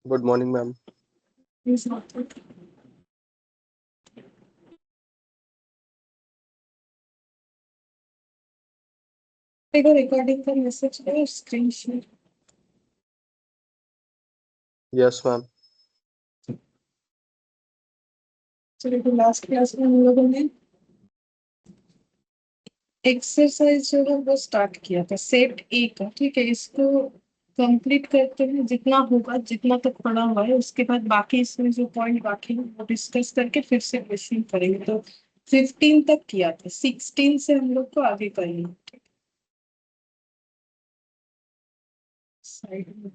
Good morning ma'am. देखो recording का message है, स्क्रीन शेयर। Yes ma'am. चलो लास्ट क्लास में हम लोगों ने एक्सरसाइज जो है वो स्टार्ट किया था सेट ए का। ठीक है, इसको कंप्लीट करते हैं जितना होगा, जितना तक पढ़ा हुआ है। उसके बाद बाकी इसमें जो पॉइंट बाकी है वो डिस्कस करके फिर से क्वेश्चन करेंगे। तो 15 तक किया था, 16 से हम लोग को आगे करेंगे। साइड में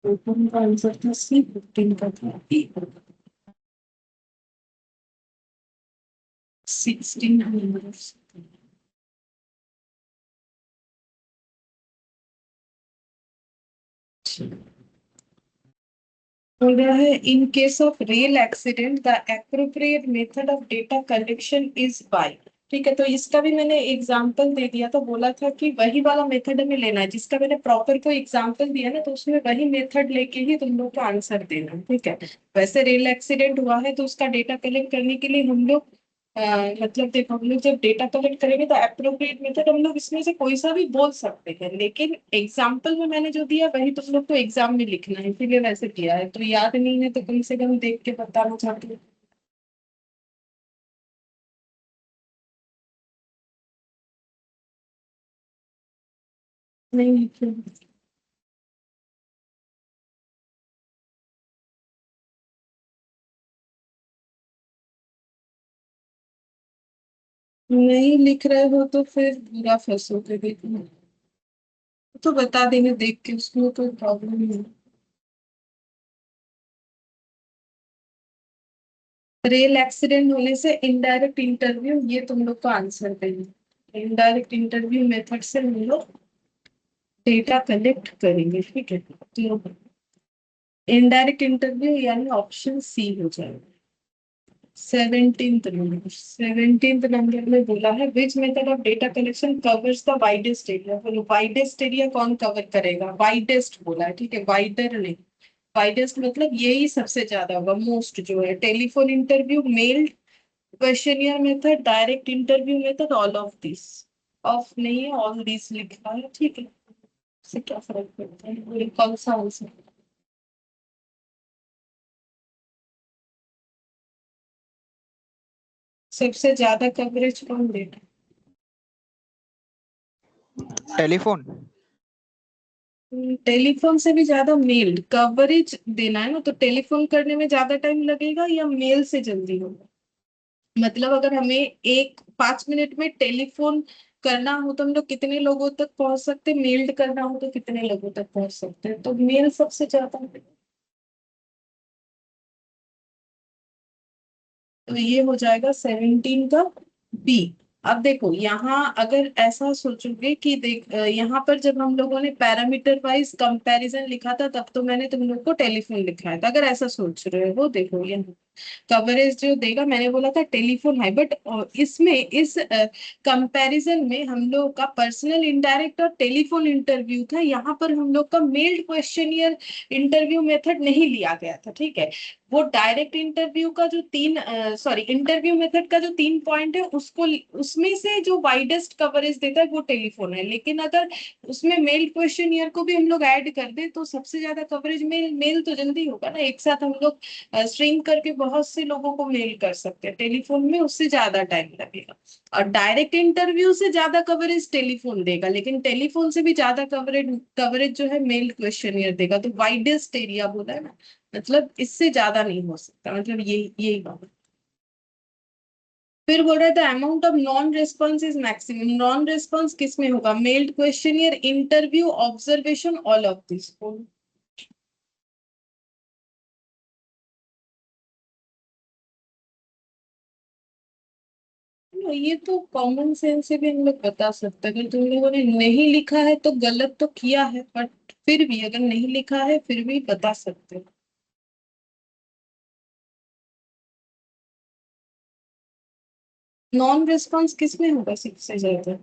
ओपन का आंसर था सी, 15 का था ए। 16 बोल रहा है in case of rail accident the appropriate method of data collection is by. ठीक है, तो इसका भी मैंने एग्जांपल दे दिया, तो बोला था कि वही वाला मेथड हमें लेना है जिसका मैंने प्रॉपर को एग्जांपल दिया ना, तो उसमें वही मेथड लेके ही तुम लोग को आंसर देना है। ठीक है, वैसे रेल एक्सीडेंट हुआ है तो उसका डेटा कलेक्ट करने के लिए हम लोग मतलब देखो, हम लोग जब डेटा कलेक्ट करेंगे तो अप्रोप्रिएट मेथड हम लोग इसमें से कोई सा भी बोल सकते हैं, लेकिन एग्जाम्पल में मैंने जो दिया वही तुम लोग को एग्जाम में लिखना है, इसीलिए वैसे किया है। तो याद नहीं है तो कम से कम देख के बताना चाहती हूँ। नहीं लिखे। नहीं लिख रहे हो तो फिर पूरा फंसोगे, देखना तो बता देंगे देख के, उसमें कोई प्रॉब्लम नहीं है। रेल एक्सीडेंट होने से इनडायरेक्ट इंटरव्यू, ये तुम लोग को आंसर देंगे। इनडायरेक्ट इंटरव्यू मेथड से हम लोग डेटा कलेक्ट करेंगे। ठीक है, तो इनडायरेक्ट इंटरव्यू यानी ऑप्शन सी हो जाएगा। 17th नंबर में बोला है which method of data collection covers the widest area. बोलो वाइडेस्ट एरिया कौन कवर करेगा? वाइडेस्ट बोला है, ठीक है, वाइडर नहीं। वाइडेस्ट मतलब यही सबसे ज्यादा होगा, मोस्ट जो है। Telephone interview, mail questionnaire method, direct interview method, all of this. Of नहीं है, ऑल दिस लिखा है। ठीक है, इससे क्या फर्क पड़ता है, बोले कौन सा आंसर। सबसे ज्यादा कवरेज कौन देगा? टेलीफोन। टेलीफोन से भी ज्यादा मेल कवरेज देना है ना, तो टेलीफोन करने में ज्यादा टाइम लगेगा या मेल से जल्दी होगा? मतलब अगर हमें एक 5 मिनट में टेलीफोन करना हो तो हम लोग कितने लोगों तक पहुंच सकते हैं, मेल्ड करना हो तो कितने लोगों तक पहुंच सकते हैं? तो मेल सबसे ज्यादा। तो ये हो जाएगा 17 का बी। अब देखो यहाँ अगर ऐसा सोचोगे कि देख यहाँ पर जब हम लोगों ने पैरामीटर वाइज कंपैरिजन लिखा था तब तो मैंने तुम लोग को टेलीफोन लिखा था। अगर ऐसा सोच रहे हो, देखो ये कवरेज जो देगा, मैंने बोला था टेलीफोन है, बट इसमें इस कंपैरिजन में हम लोग का पर्सनल इंडायरेक्ट और टेलीफोन इंटरव्यू था। यहाँ पर हम लोग का मेल्ड क्वेश्चनियर इंटरव्यू मेथड नहीं लिया गया था। ठीक है, वो डायरेक्ट इंटरव्यू का जो इंटरव्यू मेथड का जो 3 पॉइंट है उसको, उसमें से जो वाइडेस्ट कवरेज देता है वो टेलीफोन है। लेकिन अगर उसमें मेल क्वेश्चनियर को भी हम लोग ऐड कर दे तो सबसे ज्यादा कवरेज मेल तो जल्दी होगा ना, एक साथ हम लोग स्ट्रिंग करके बहुत से लोगों को मेल कर सकते हैं। टेलीफोन में उससे ज्यादा टाइम लगेगा, और डायरेक्ट इंटरव्यू से ज्यादा कवरेज टेलीफोन देगा, लेकिन टेलीफोन से भी ज्यादा कवरेज कवरेज जो है मेल क्वेश्चनियर देगा। तो वाइडेस्ट एरिया बोला है ना, मतलब इससे ज्यादा नहीं हो सकता, मतलब यही बात। फिर बोल रहा था amount of non response is maximum. Non response किस में होगा? Meld questionnaire, interview, observation, all of this. ये तो कॉमन सेंस से भी हम लोग बता सकते हैं। अगर तुम लोगों ने नहीं लिखा है तो गलत तो किया है, बट फिर भी अगर नहीं लिखा है फिर भी बता सकते हो। नॉन रिस्पॉन्स किस में होगा सबसे ज्यादा?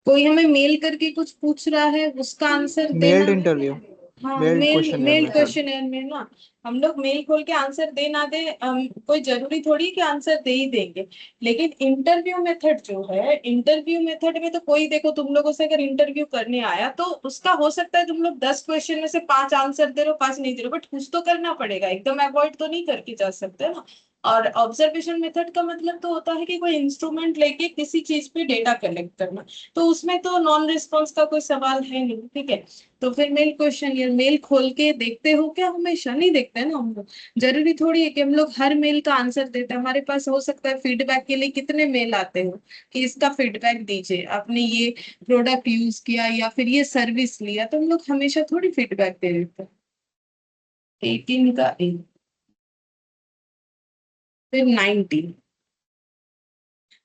कोई हमें मेल करके कुछ पूछ रहा है, उसका आंसर देना मेल्ड है। इंटरव्यू, हाँ, mailed mail question mail method. Question में ना हम लोग मेल खोल के आंसर दे ना दे, कोई जरूरी थोड़ी कि आंसर दे ही देंगे। लेकिन इंटरव्यू मेथड जो है, इंटरव्यू मेथड में तो कोई, देखो तुम लोगों से अगर इंटरव्यू करने आया तो उसका हो सकता है तुम लोग 10 क्वेश्चन में से 5 आंसर दे रहे हो, 5 नहीं दे रहे हो, बट कुछ तो करना पड़ेगा, एकदम अवॉइड तो नहीं करके जा सकते ना। और ऑब्जर्वेशन मेथड का मतलब तो होता है कि कोई इंस्ट्रूमेंट लेके किसी चीज पे डेटा कलेक्ट करना, तो उसमें तो नॉन रिस्पॉन्स का कोई सवाल है नहीं, ठीक है। तो फिर मेल क्वेश्चन, यार मेल खोल के देखते हो क्या? हमेशा नहीं देखते हैं ना हम लोग। जरूरी थोड़ी है कि हम लोग हर मेल का आंसर देते हैं। हमारे पास हो सकता है फीडबैक के लिए कितने मेल आते हो कि इसका फीडबैक दीजिए, आपने ये प्रोडक्ट यूज किया या फिर ये सर्विस लिया, तो हम लोग हमेशा थोड़ी फीडबैक दे देते हैं। 18 का ए। फिर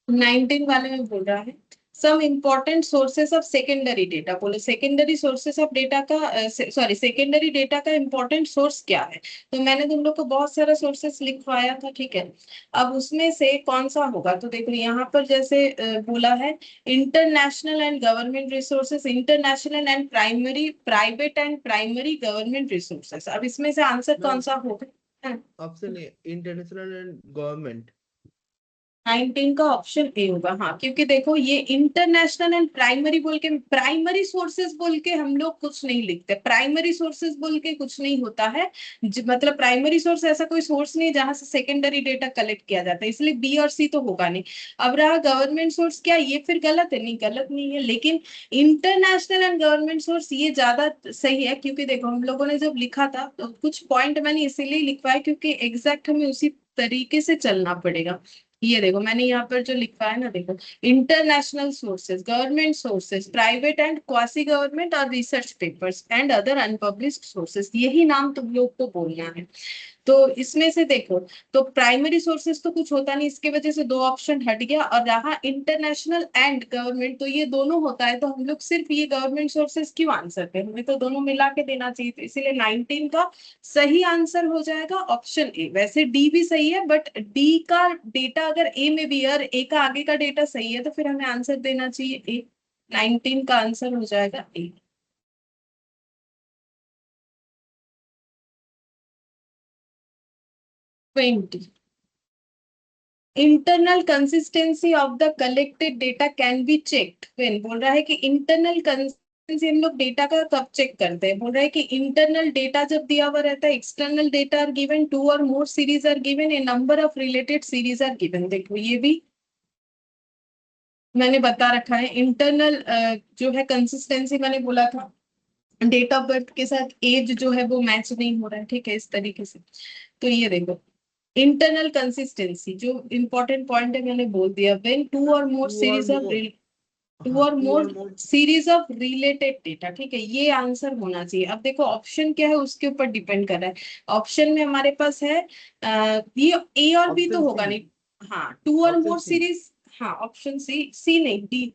19 वाले में बोल रहा है some important sources of secondary data. बोलो सेकेंडरी सोर्सेस ऑफ डेटा का, सॉरी सेकेंडरी डेटा का इम्पोर्टेंट सोर्स क्या है? तो मैंने तुम लोग को बहुत सारा सोर्सेस लिखवाया था, ठीक है। अब उसमें से कौन सा होगा, तो देखो यहाँ पर जैसे बोला है international and government resources, international and primary, private and primary government resources. अब इसमें से आंसर कौन मैम सा होगा? हाँ। Option A international and government. 19 का ऑप्शन ए होगा, हाँ, क्योंकि देखो ये इंटरनेशनल एंड प्राइमरी बोल के, प्राइमरी सोर्सेज बोल के हम लोग कुछ नहीं लिखते, प्राइमरी सोर्सेज बोल के कुछ नहीं होता है। मतलब प्राइमरी सोर्स ऐसा कोई सोर्स नहीं है जहां से सेकेंडरी डेटा कलेक्ट किया जाता है, इसलिए बी और सी तो होगा नहीं। अब रहा गवर्नमेंट सोर्स, क्या ये फिर गलत है? नहीं, गलत नहीं है, लेकिन इंटरनेशनल एंड गवर्नमेंट सोर्स ये ज्यादा सही है, क्योंकि देखो हम लोगों ने जब लिखा था तो कुछ पॉइंट मैंने इसीलिए लिखवाया क्योंकि एग्जैक्ट हमें उसी तरीके से चलना पड़ेगा। ये देखो मैंने यहाँ पर जो लिखा है ना, देखो international sources, government sources, private and quasi government और research papers and other unpublished sources, यही नाम तुम लोग को बोलना है। तो इसमें से देखो, तो प्राइमरी सोर्सेज तो कुछ होता नहीं, इसके वजह से दो ऑप्शन हट गया, और रहा इंटरनेशनल एंड गवर्नमेंट, तो ये दोनों होता है, तो हम लोग सिर्फ ये गवर्नमेंट सोर्सेज क्यों आंसर थे, हमें तो दोनों मिला के देना चाहिए, तो इसीलिए 19 का सही आंसर हो जाएगा ऑप्शन ए। वैसे डी भी सही है, बट डी का डेटा अगर ए में भी है और ए का आगे का डेटा सही है तो फिर हमें आंसर देना चाहिए ए। 19 का आंसर हो जाएगा ए। 20, internal consistency of the collected data can be checked when. बोल रहा है कि इंटरनल कंसिस्टेंसी हम लोग डेटा का कब चेक करते हैं? बोल रहा है कि इंटरनल डेटा जब दिया हुआ रहता है, external data are given, two और more series are given, a number of related series are given. देखो ये भी मैंने बता रखा है। इंटरनल जो है कंसिस्टेंसी मैंने बोला था, डेट ऑफ बर्थ के साथ एज जो है वो मैच नहीं हो रहा है, ठीक है, इस तरीके से। तो ये देखो इंटरनल कंसिस्टेंसी जो इंपॉर्टेंट पॉइंट है मैंने बोल दिया, व्हेन टू और मोर टू और सीरीज ऑफ, मोर। टू हाँ और टू मोर और more. Series of related data, ठीक है, ये आंसर होना चाहिए। अब देखो ऑप्शन क्या है उसके ऊपर डिपेंड कर रहा है। ऑप्शन में हमारे पास है ये ए और बी तो ऑप्शन सी। होगा नहीं। हाँ, टू और ऑप्शन मोर सी। सीरीज, हाँ ऑप्शन सी, सी नहीं डी,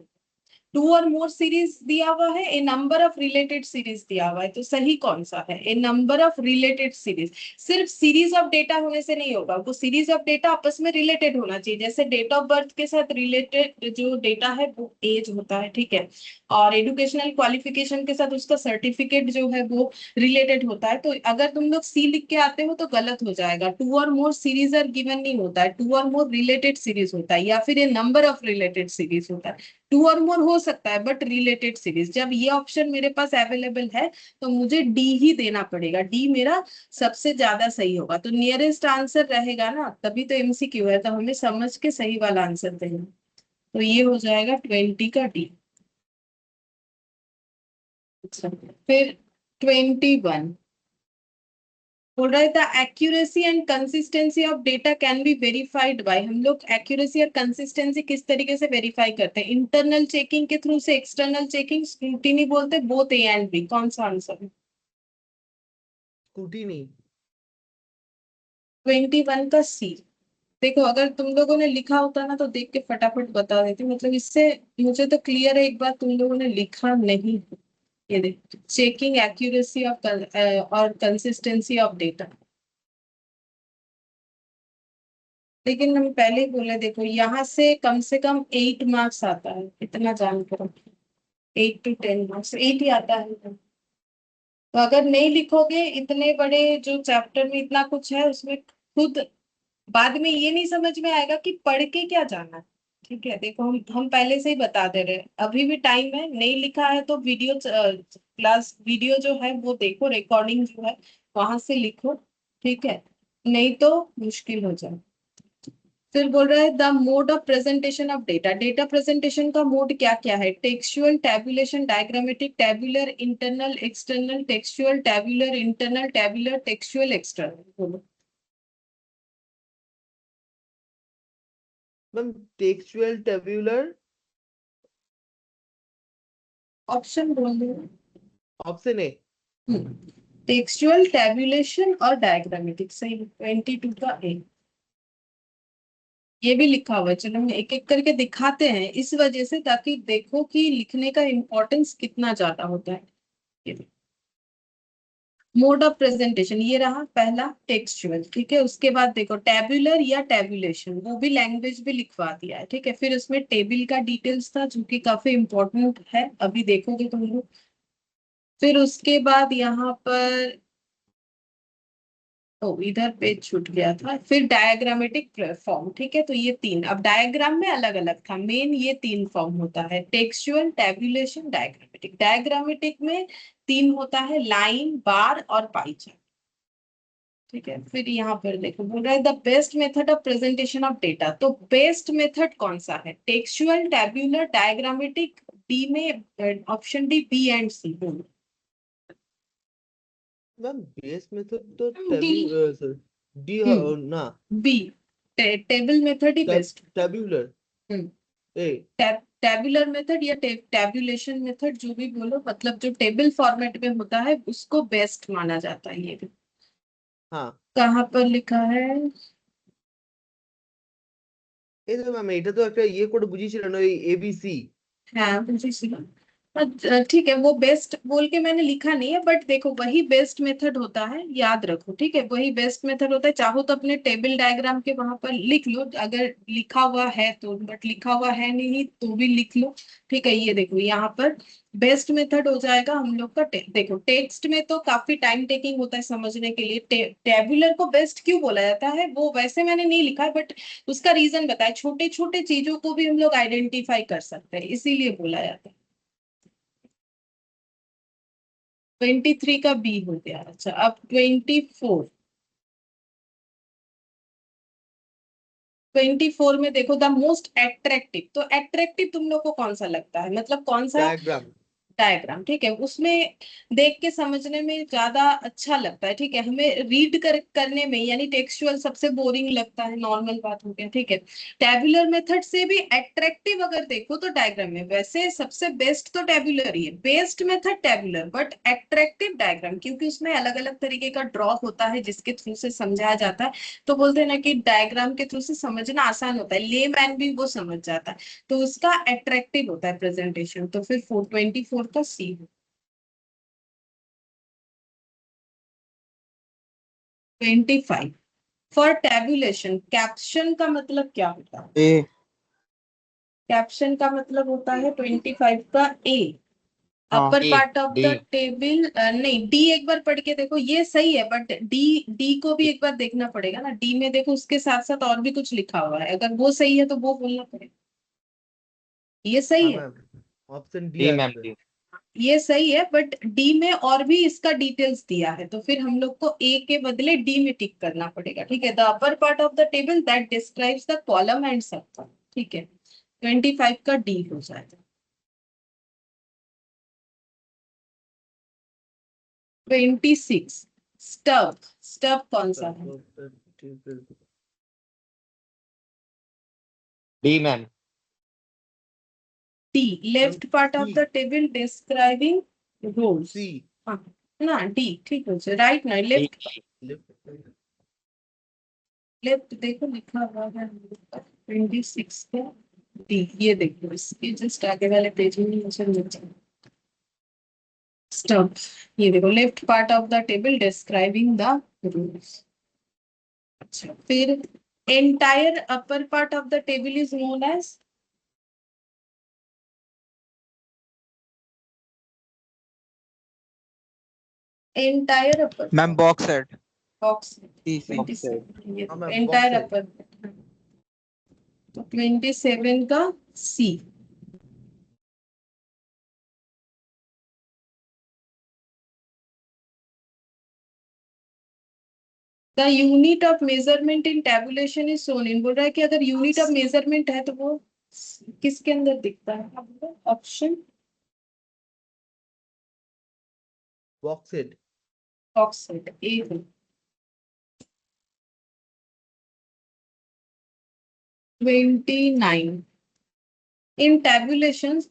टू और मोर सीरीज दिया हुआ है, ए नंबर ऑफ रिलेटेड सीरीज दिया हुआ है, तो सही कौन सा है? ए नंबर ऑफ रिलेटेड सीरीज। सिर्फ सीरीज ऑफ डेटा होने से नहीं होगा, वो सीरीज ऑफ डेटा आपस में रिलेटेड होना चाहिए, जैसे डेट ऑफ बर्थ के साथ रिलेटेड जो डेटा है वो एज होता है, ठीक है, और एजुकेशनल क्वालिफिकेशन के साथ उसका सर्टिफिकेट जो है वो रिलेटेड होता है। तो अगर तुम लोग सी लिख के आते हो तो गलत हो जाएगा, टू और मोर सीरीज आर गिवन नहीं होता है, टू और मोर रिलेटेड सीरीज होता है, या फिर ए नंबर ऑफ रिलेटेड सीरीज होता है। टू और मोर हो सकता है बट रिलेटेड सीरीज, जब ये ऑप्शन मेरे पास अवेलेबल है तो मुझे डी ही देना पड़ेगा, डी मेरा सबसे ज्यादा सही होगा, तो नियरेस्ट आंसर रहेगा ना, तभी तो एमसीक्यू है, तो हमें समझ के सही वाला आंसर देना। तो ये हो जाएगा 20 का डी। अच्छा, फिर 21 बोल रहा है the accuracy and consistency of data can be verified bye. हम लोग एक्यूरेसी और कंसिस्टेंसी किस तरीके से वेरीफाई करते हैं? इंटरनल चेकिंग के थ्रू से, एक्सटर्नल चेकिंग, स्क्रूटिनी बोलते, बोथ ए एंड बी, कौन सा आंसर है? स्कूटी नहीं। 21 का सी। देखो अगर तुम लोगों ने लिखा होता ना तो देख के फटाफट बता देती, मतलब इससे मुझे तो क्लियर है, एक बात तुम लोगों ने लिखा नहीं है। ये देखो चेकिंग एक्यूरेसी ऑफ और कंसिस्टेंसी ऑफ डेटा। लेकिन हम पहले ही बोले, देखो यहाँ से कम 8 मार्क्स आता है, इतना जान करो। 8 to 10 मार्क्स, 8 ही आता है। तो अगर नहीं लिखोगे इतने बड़े जो चैप्टर में इतना कुछ है उसमें, खुद बाद में ये नहीं समझ में आएगा कि पढ़ के क्या जाना है। ठीक है, देखो हम पहले से ही बता दे रहे हैं, अभी भी टाइम है, नहीं लिखा है तो वीडियो क्लास वीडियो जो है वो देखो, रिकॉर्डिंग जो है वहां से लिखो। ठीक है, नहीं तो मुश्किल हो जाए। फिर बोल रहा है the mode of presentation of data. Data presentation का मोड क्या क्या है? Textual, tabulation, diagrammatic, tabular, internal, external, textual, tabular, internal, tabular, textual, external. बोलो। मैम टेक्सचुअल, टेब्यूलर, ऑप्शन बोल दो। Option A. टेक्सचुअल, टैबुलेशन और डायग्रामेटिक, सही। 22 का ए। ये भी लिखा हुआ है, चलो हम एक एक करके दिखाते हैं इस वजह से, ताकि देखो कि लिखने का इम्पोर्टेंस कितना ज्यादा होता है। मोड ऑफ प्रेजेंटेशन ये रहा पहला, टेक्सचुअल। ठीक है, उसके बाद देखो टैबुलर या टैबुलेशन, वो भी लैंग्वेज भी लिखवा दिया है। ठीक है, फिर उसमें टेबल का डिटेल्स था जो कि काफी इंपॉर्टेंट है, अभी देखोगे तुम लोग। फिर उसके बाद यहाँ पर, ओ इधर पेज छूट गया था, फिर डायग्रामेटिक फॉर्म। ठीक है, तो ये तीन, अब डायग्राम में अलग अलग था, मेन ये तीन फॉर्म होता है, टेक्सचुअल, टैबुलेशन, डायग्रामेटिक। डायग्रामेटिक में तीन होता है, लाइन, बार और पाई चार्ट। ठीक है, फिर यहाँ पर देखो बोल रहा है the best method of presentation of data. तो बेस्ट मेथड कौन सा है? टेक्सचुअल, टैब्यूलर, डायग्रामेटिक, डी में ऑप्शन डी, बी एंड सी बोलो। मैम बेस मेथड तो डी। सर डी ना, बी, टेबल मेथड ही बेस्ट। टेब्यूलर ए। टैब्यूलर मेथड या टैब्यूलेशन मेथड, जो भी बोलो, मतलब जो टेबल फॉर्मेट में होता है उसको बेस्ट माना जाता है। ये भी हाँ कहाँ पर लिखा है? এই তো ম্যাম এটা তো একটা ইয়ে করে বুঝিয়েছিলেন ওই এবিসি। हाँ मुझे सुना। ठीक है, वो बेस्ट बोल के मैंने लिखा नहीं है, बट देखो वही बेस्ट मेथड होता है, याद रखो। ठीक है, वही बेस्ट मेथड होता है। चाहो तो अपने टेबल डायग्राम के वहां पर लिख लो, अगर लिखा हुआ है तो, बट लिखा हुआ है नहीं तो भी लिख लो। ठीक है, ये देखो यहाँ पर बेस्ट मेथड हो जाएगा हम लोग का। देखो टेक्स्ट में तो काफी टाइम टेकिंग होता है समझने के लिए। टेबुलर को बेस्ट क्यों बोला जाता है वो वैसे मैंने नहीं लिखा है, बट उसका रीजन बताया, छोटे छोटे चीजों को भी हम लोग आइडेंटिफाई कर सकते हैं, इसीलिए बोला जाता है। 23 का बी हो गया। अच्छा, अब 24। 24 में देखो द मोस्ट एट्रैक्टिव। तो एट्रैक्टिव तुम लोग को कौन सा लगता है, मतलब कौन सा डायग्राम। डायग्राम? ठीक है, उसमें देख के समझने में ज्यादा अच्छा लगता है। ठीक है, हमें रीड करने में, यानी टेक्सचुअल सबसे बोरिंग लगता है, नॉर्मल बात हो गया। ठीक है, टैबुलर मेथड से भी एट्रैक्टिव अगर देखो तो डायग्राम में, वैसे सबसे बेस्ट तो टैबुलर ही है, best method tabular, but attractive diagram, क्योंकि उसमें अलग अलग तरीके का ड्रॉ होता है जिसके थ्रू से समझाया जाता है। तो बोलते हैं ना कि डायग्राम के थ्रू से समझना आसान होता है, ले मैन भी वो समझ जाता है, तो उसका अट्रैक्टिव होता है प्रेजेंटेशन। तो फिर 424 का सी। 25 फॉर टेबुलेशन, कैप्शन का मतलब क्या होता है? ए। कैप्शन का मतलब होता है 25 का ए, हाँ। Upper D part of the D table. नहीं, डी एक बार पढ़ के देखो, ये सही है, बट डी, डी को भी एक बार देखना पड़ेगा ना। डी में देखो उसके साथ साथ और भी कुछ लिखा हुआ है, अगर वो सही है तो वो बोलना पड़ेगा। ये सही हाँ है, ma'am option D D ma'am আসবে। डी ये सही है, बट डी में और भी इसका डिटेल्स दिया है, तो फिर हम लोग को ए के बदले डी में टिक करना पड़ेगा। ठीक है, the upper part of the table that describes the column and सब। ठीक है, 25 का डी हो जाएगा। 26 स्टब। स्टब कौन सा है? D ma'am D, left part of C the table describing rows. C हाँ ना, डी ठीक हो जाए, राइट ना, डी लेफ्ट। लेफ्ट देखो लिखा हुआ है 26 का डी। ये देखो इसके जस्ट आगे वाले पेज में मुझे मिल जाएगा स्टब। ये देखो left part of the table describing the rules. अच्छा, फिर entire upper part of the table is known as entire upper ma'am box set box सी 27 ये हाँ मैम, entire box upper तो 27 का C The unit of measurement in tabulation is shown in बोल रहा है कि अगर यूनिट ऑफ मेजरमेंट है तो वो किसके अंदर दिखता है option box set. Box set ए है 29 in tabulations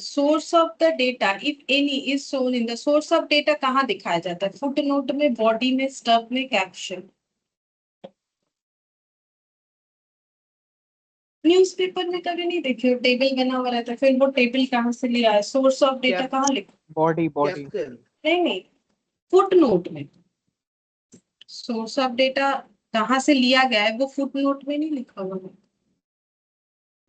source of the data if any is shown in the source of data कहाँ दिखाया जाता है फुट नोट में बॉडी में स्टब में कैप्शन न्यूज़पेपर में कभी नहीं देखे टेबल बना हुआ रहता है फिर वो टेबल कहाँ से लिया है सोर्स ऑफ डेटा Cap- कहाँ लिखा बॉडी बॉडी कैप्शन। नहीं फुट नोट में सोर्स ऑफ डेटा कहाँ से लिया गया है वो फुट नोट में नहीं लिखा हुआ है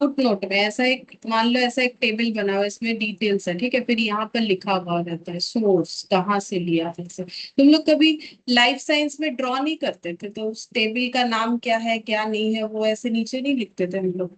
फुट नोट में ऐसा एक मान लो ऐसा एक टेबल बना हुआ है इसमें डिटेल्स है ठीक है फिर यहाँ पर लिखा हुआ रहता है सोर्स कहाँ से लिया है से तुम लोग कभी लाइफ साइंस में ड्रॉ नहीं करते थे तो उस टेबल का नाम क्या है क्या नहीं है वो ऐसे नीचे नहीं लिखते थे हम लोग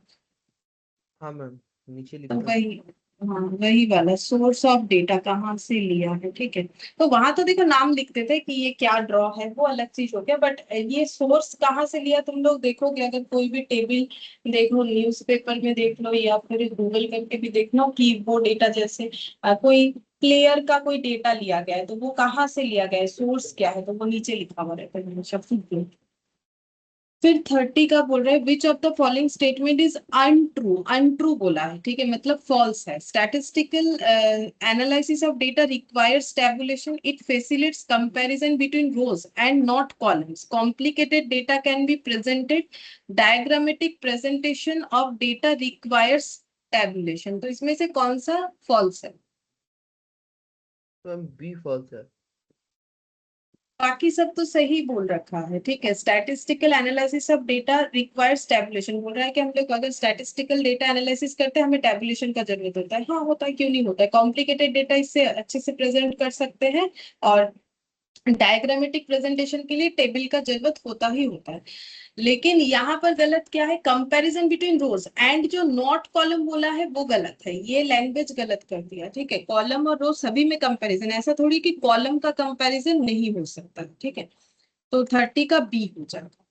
हाँ मैम, नीचे तो लिखा है। वही हाँ वही वाला सोर्स ऑफ डेटा कहाँ से लिया है ठीक है तो वहां तो देखो नाम लिखते थे कि ये क्या ड्रॉ है वो अलग चीज हो गया बट ये सोर्स कहाँ से लिया तुम लोग देखोगे अगर कोई भी टेबल देख लो न्यूज़पेपर में देख लो या फिर गूगल करके भी देख लो कि वो डेटा जैसे कोई प्लेयर का कोई डेटा लिया गया है तो वो कहाँ से लिया गया है सोर्स क्या है तो वो नीचे लिखा हुआ रहता है हमेशा footnote। फिर 30 का बोल रहा है which of the following statement is untrue untrue बोला है ठीक है मतलब फॉल्स है statistical analysis of data requires tabulation it facilitates comparison between rows and not columns complicated data can be presented diagrammatic presentation of data requires tabulation तो इसमें से कौन सा फॉल्स है मैम बी फॉल्स है। बाकी सब तो सही बोल रखा है ठीक है statistical analysis of data requires tabulation बोल रहा है कि हम लोग अगर स्टैटिस्टिकल डेटा एनालिसिस करते हैं हमें टैबुलेशन का जरूरत होता है हाँ होता है क्यों नहीं होता है कॉम्प्लिकेटेड डेटा इससे अच्छे से प्रेजेंट कर सकते हैं और डायग्रामेटिक प्रेजेंटेशन के लिए टेबल का जरूरत होता ही होता है लेकिन यहाँ पर गलत क्या है कंपैरिजन बिटवीन रोज एंड जो नॉट कॉलम बोला है वो गलत है ये लैंग्वेज गलत कर दिया ठीक है कॉलम और रो सभी में कंपैरिजन ऐसा थोड़ी कि कॉलम का कंपैरिजन नहीं हो सकता ठीक है तो 30 का बी हो जाएगा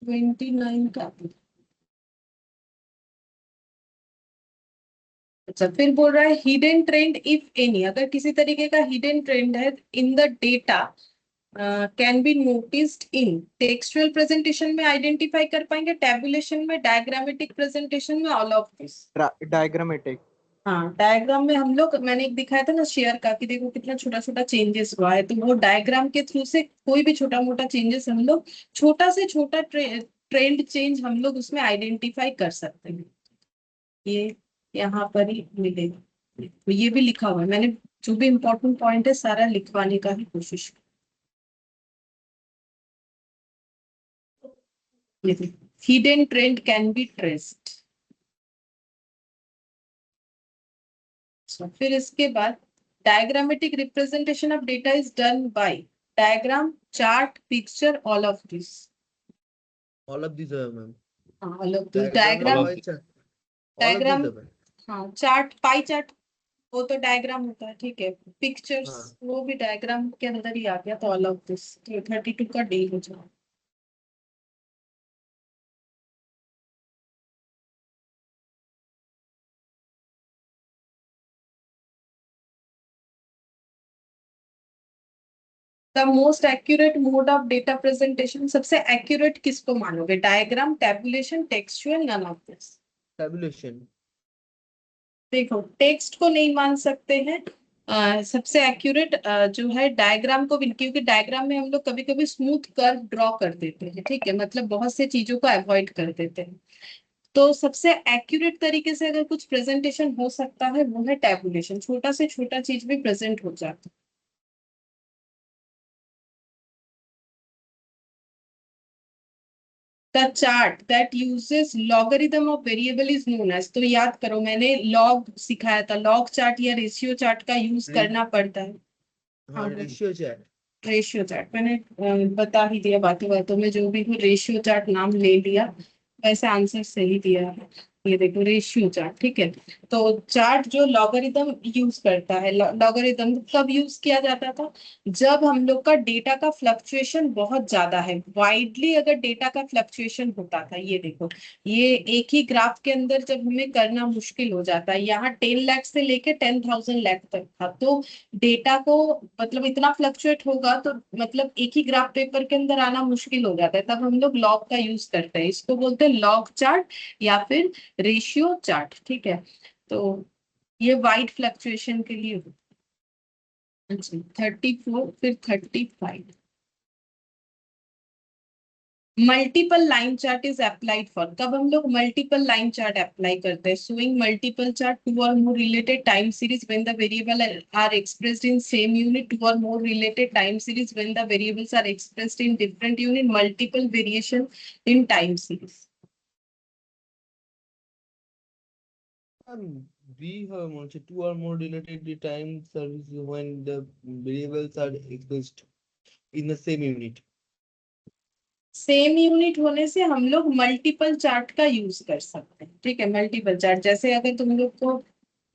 29 का B। अच्छा फिर बोल रहा है हिडन ट्रेंड इफ एनी अगर किसी तरीके का हिडन ट्रेंड है in the data can B noticed in textual presentation में आइडेंटिफाई कर पाएंगे टैबुलेशन में डायग्रामेटिक प्रेजेंटेशन में ऑल ऑफ दिस डायग्रामेटिक हाँ डायग्राम में हम लोग मैंने एक दिखाया था ना शेयर का कि देखो कितना छोटा छोटा चेंजेस हुआ है तो वो डायग्राम के थ्रू से कोई भी छोटा मोटा चेंजेस हम लोग छोटा से छोटा ट्रेंड चेंज हम लोग उसमें आइडेंटिफाई कर सकते हैं ये यहाँ पर ही मिलेगा तो ये भी लिखा हुआ है मैंने जो भी इम्पोर्टेंट पॉइंट है सारा लिखवाने का ही कोशिश की hidden trend can be traced फिर इसके बाद diagrammatic representation of data is done by diagram chart picture all of this all of this है ma'am. All of this diagram diagram all of diagram this है। हाँ chart pie chart वो तो diagram होता है ठीक है पिक्चर्स हाँ वो भी डायग्राम के अंदर ही आ गया तो ऑल ऑफ दिस 32 का डी हो जाए the most accurate mode of data presentation सबसे एक्यूरेट किसको मानोगे diagram tabulation textual none of this tabulation. देखो टेक्स्ट को नहीं मान सकते हैं सबसे एक्यूरेट जो है डायग्राम को भी क्योंकि डायग्राम में हम लोग कभी कभी स्मूथ कर्व ड्रॉ कर देते हैं ठीक है मतलब बहुत से चीजों को अवॉइड कर देते हैं तो सबसे एक्यूरेट तरीके से अगर कुछ प्रेजेंटेशन हो सकता है वो है टैबुलेशन, छोटा से छोटा चीज भी प्रेजेंट हो जाता है। The chart that uses logarithm of variable is known as, तो याद करो मैंने लॉग सिखाया था, लॉग चार्ट या रेशियो चार्ट का यूज करना पड़ता है। हाँ, रेशियो चार्ट। रेशियो चार्ट मैंने बता ही दिया, बातों बातों में जो भी हो रेशियो चार्ट नाम ले लिया, वैसे आंसर सही दिया है। ये देखो रेशियो चार्ट, ठीक है। तो चार्ट जो लॉगरिथम यूज करता है, लॉगरिथम कब यूज किया जाता था, जब हम लोग का डेटा का फ्लक्चुएशन बहुत ज्यादा है, वाइडली अगर डेटा का फ्लक्चुएशन होता था। ये देखो, ये एक ही ग्राफ के अंदर जब हमें करना मुश्किल हो जाता है, यहाँ 10 लाख से लेके 10,000 लाख तक था, तो डेटा को मतलब इतना फ्लक्चुएट होगा तो मतलब एक ही ग्राफ पेपर के अंदर आना मुश्किल हो जाता है, तब हम लोग लॉग का यूज करते हैं, इसको बोलते हैं लॉग चार्ट या फिर रेशियो चार्ट, ठीक है। तो ये वाइड फ्लक्चुएशन के लिए होता है। अच्छा 34, फिर 35, multiple line chart is applied for, कब हम लोग मल्टीपल लाइन चार्ट अप्लाई करते हैं, शोइंग मल्टीपल चार्ट टू और more related time series when the variable are expressed in same unit, two और more related time series when the variables are expressed in different unit, multiple variation in time series. We have mentioned two or more related time services when the variables are expressed in the same unit. Same unit होने से हम लोग multiple chart का use कर सकते हैं, ठीक है। मल्टीपल चार्ट जैसे अगर तुम लोग को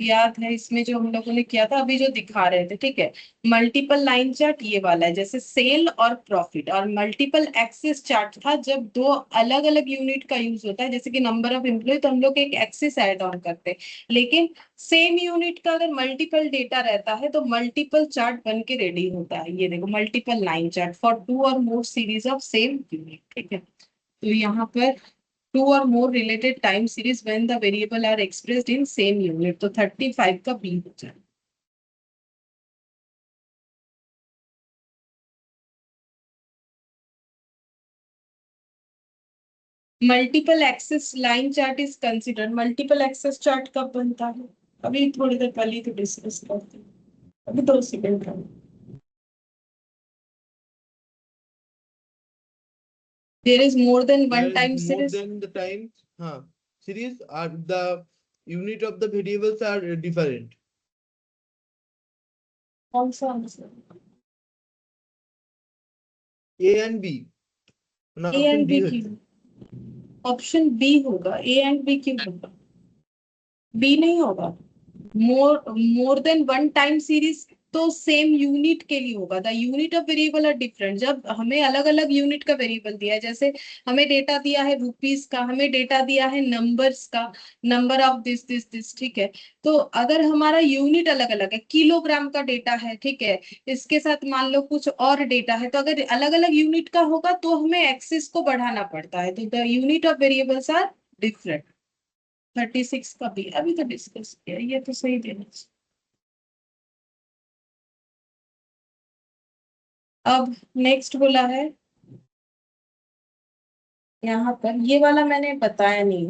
याद है, इसमें जो हम लोगों ने किया था अभी जो दिखा रहे थे, ठीक है, मल्टीपल लाइन चार्ट ये वाला है, जैसे सेल और प्रॉफिट, और मल्टीपल एक्सिस चार्ट था जब दो अलग अलग यूनिट का यूज होता है, जैसे कि नंबर ऑफ एम्प्लॉय, तो हम लोग एक एक्सिस ऐड ऑन करते हैं। लेकिन सेम यूनिट का अगर मल्टीपल डेटा रहता है तो मल्टीपल चार्ट बन के रेडी होता है। ये देखो multiple line chart for two और more series of same unit, ठीक है। तो यहाँ पर टू और more related time series when the variable are expressed in same unit, तो 35 का बी हो जाए। Multiple axes line chart is considered, multiple axes chart कब बनता है, अभी थोड़ी देर पहले तो डिस्कस करते हैं, अभी 2 सेकंड का। There is more than one There time is more series, than the time series are the unit of the variables are different. कौन सा आंसर, A and B. ना ए option एंड बी D क्यों, है। Option B होगा, ए and B क्यों होगा, B नहीं होगा। More than one time series तो सेम यूनिट के लिए होगा, the unit of variable are different, जब हमें अलग अलग यूनिट का वेरिएबल दिया है, जैसे हमें डेटा दिया है रुपीस का, हमें डेटा दिया है नंबर्स का, number of this this this, ठीक है। तो अगर हमारा यूनिट अलग अलग है, किलोग्राम का डेटा है, ठीक है, इसके साथ मान लो कुछ और डेटा है, तो अगर अलग अलग यूनिट का होगा तो हमें एक्सिस को बढ़ाना पड़ता है, तो the unit of variables are different. 36 का भी अभी तो डिस्कस किया, ये तो सही देना चाहिए। अब नेक्स्ट बोला है, यहाँ पर ये वाला मैंने बताया नहीं,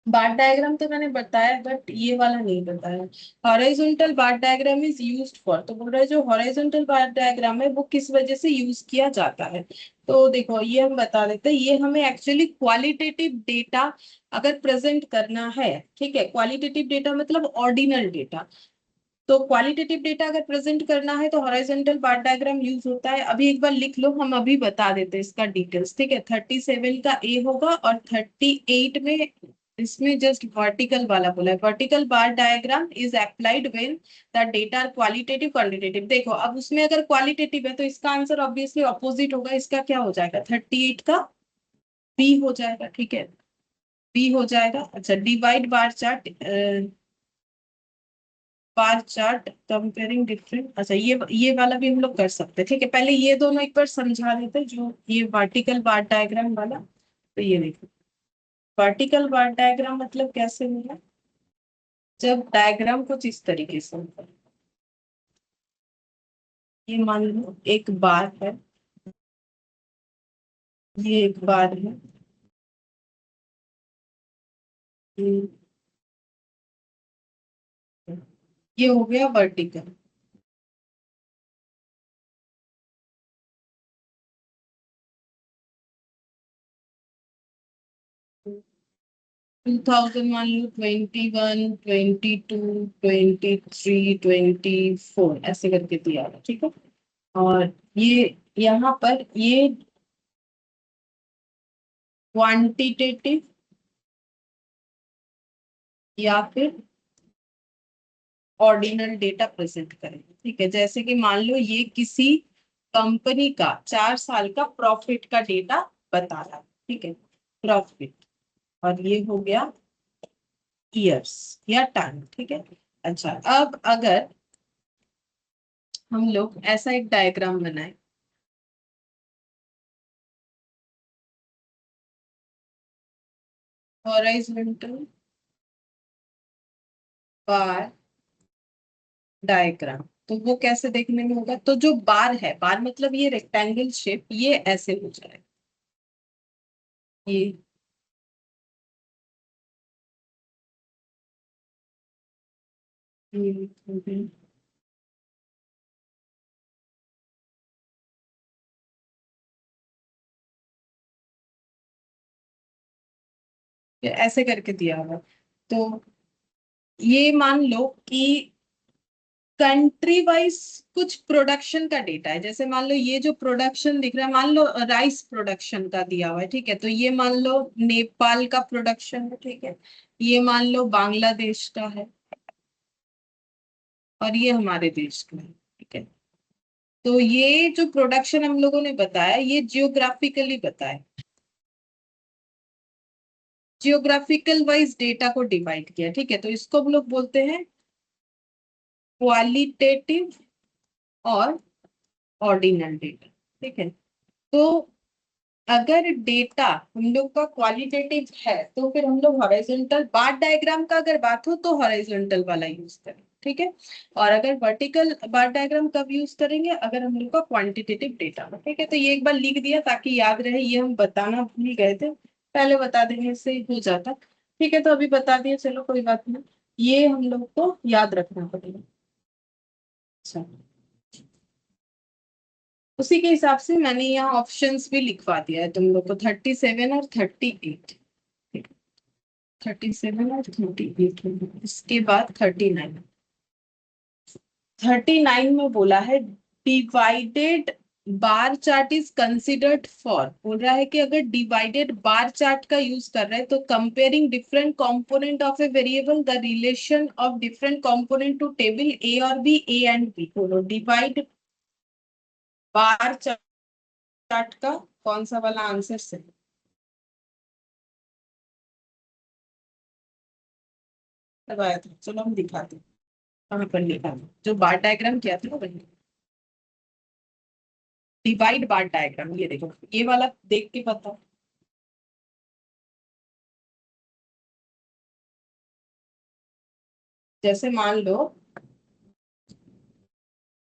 बार डायग्राम तो मैंने बताया बट ये वाला नहीं बताया। Horizontal bar diagram is used for, तो बोल रहा है जो हॉरिजॉन्टल बार डायग्राम है वो किस वजह से यूज किया जाता है, तो देखो ये हम बता देते हैं, ये हमें एक्चुअली क्वालिटेटिव डेटा अगर प्रेजेंट करना है, ठीक है, क्वालिटेटिव डेटा मतलब ऑर्डिनल डेटा, तो क्वालिटेटिव डेटा अगर प्रेजेंट करना है तो हॉरिजॉन्टल बार डायग्राम यूज होता है। अभी एक बार लिख लो, हम अभी बता देते हैं इसका डिटेल्स, ठीक है। 37 का ए होगा और 38 में इसमें जस्ट वर्टिकल वाला बोला है, vertical bar diagram is applied when the data are qualitative quantitative. देखो अब उसमें अगर क्वालिटेटिव है तो इसका आंसर ऑब्वियसली ऑपोजिट होगा, इसका क्या हो जाएगा, 38 का बी हो जाएगा, ठीक है, बी हो जाएगा। अच्छा divide bar chart comparing different, अच्छा ये वाला भी हम लोग कर सकते हैं, ठीक है। पहले ये दोनों एक बार समझा देते हैं, जो ये वर्टिकल बार डायग्राम वाला, तो ये देखो वर्टिकल बार डायग्राम मतलब कैसे होगा, जब डायग्राम कुछ इस तरीके से होगा, ये मान लो एक बार है, ये एक बार है, ये हो गया वर्टिकल। टू थाउजेंड मान लो 21, 22, 23, 24 ऐसे करके दिया है, ठीक है। और ये यहाँ पर ये क्वांटिटेटिव या फिर ऑर्डिनल डेटा प्रेजेंट करेंगे, ठीक है। जैसे कि मान लो ये किसी कंपनी का 4 साल का प्रॉफिट का डेटा बता रहा है, ठीक है, प्रॉफिट। और ये हो गया ईयर्स या टाइम, ठीक है। अच्छा, अब अगर हम लोग ऐसा एक डायग्राम बनाए, हॉरिजॉन्टल बार डायग्राम, तो वो कैसे देखने में होगा? तो जो बार है, बार मतलब ये रेक्टेंगल शेप, ये ऐसे हो जाए, ये ऐसे करके दिया हुआ। तो ये मान लो कि कंट्री वाइज कुछ प्रोडक्शन का डेटा है। जैसे मान लो ये जो प्रोडक्शन दिख रहा है, मान लो राइस प्रोडक्शन का दिया हुआ है, ठीक है। तो ये मान लो नेपाल का प्रोडक्शन है, ठीक है। ये मान लो बांग्लादेश का है, और ये हमारे देश का है, ठीक है। तो ये जो प्रोडक्शन हम लोगों ने बताया, ये जियोग्राफिकली बताया, जियोग्राफिकल वाइज डेटा को डिवाइड किया, ठीक है। तो इसको हम लोग बोलते हैं क्वालिटेटिव और ऑर्डिनल डेटा, ठीक है। तो अगर डेटा हम लोग का क्वालिटेटिव है, तो फिर हम लोग हॉरिजॉन्टल बार डायग्राम का अगर बात हो तो हॉरिजॉन्टल वाला यूज करें, ठीक है। और अगर वर्टिकल बार डायग्राम कब यूज करेंगे? अगर हम लोग का क्वांटिटेटिव डेटा हो, ठीक है। तो ये एक बार लिख दिया ताकि याद रहे, ये हम बताना भूल गए थे, पहले बता देने से हो जाता, ठीक है। तो अभी बता दिया, चलो कोई बात नहीं, ये हम लोग को याद रखना पड़ेगा। अच्छा, उसी के हिसाब से मैंने यहाँ ऑप्शंस भी लिखवा दिया है तुम लोग को, 37 और 38, 37 और 38, इसके बाद 39। 39 में बोला है divided bar chart is considered for, बोल रहा है कि अगर डिवाइडेड बार चार्ट का यूज कर रहे हैं तो comparing different component of a variable, the relation of different component to table A और बी, ए एंड बी। बोलो डिवाइड बार चार्ट का कौन सा वाला आंसर सही? लगाया था, चलो हम दिखाते हैं कहाँ पर लिखा था, जो बार डायग्राम किया था ना वही, डिवाइड बार डायग्राम। ये देखो, ये वाला देख के बताओ। जैसे मान लो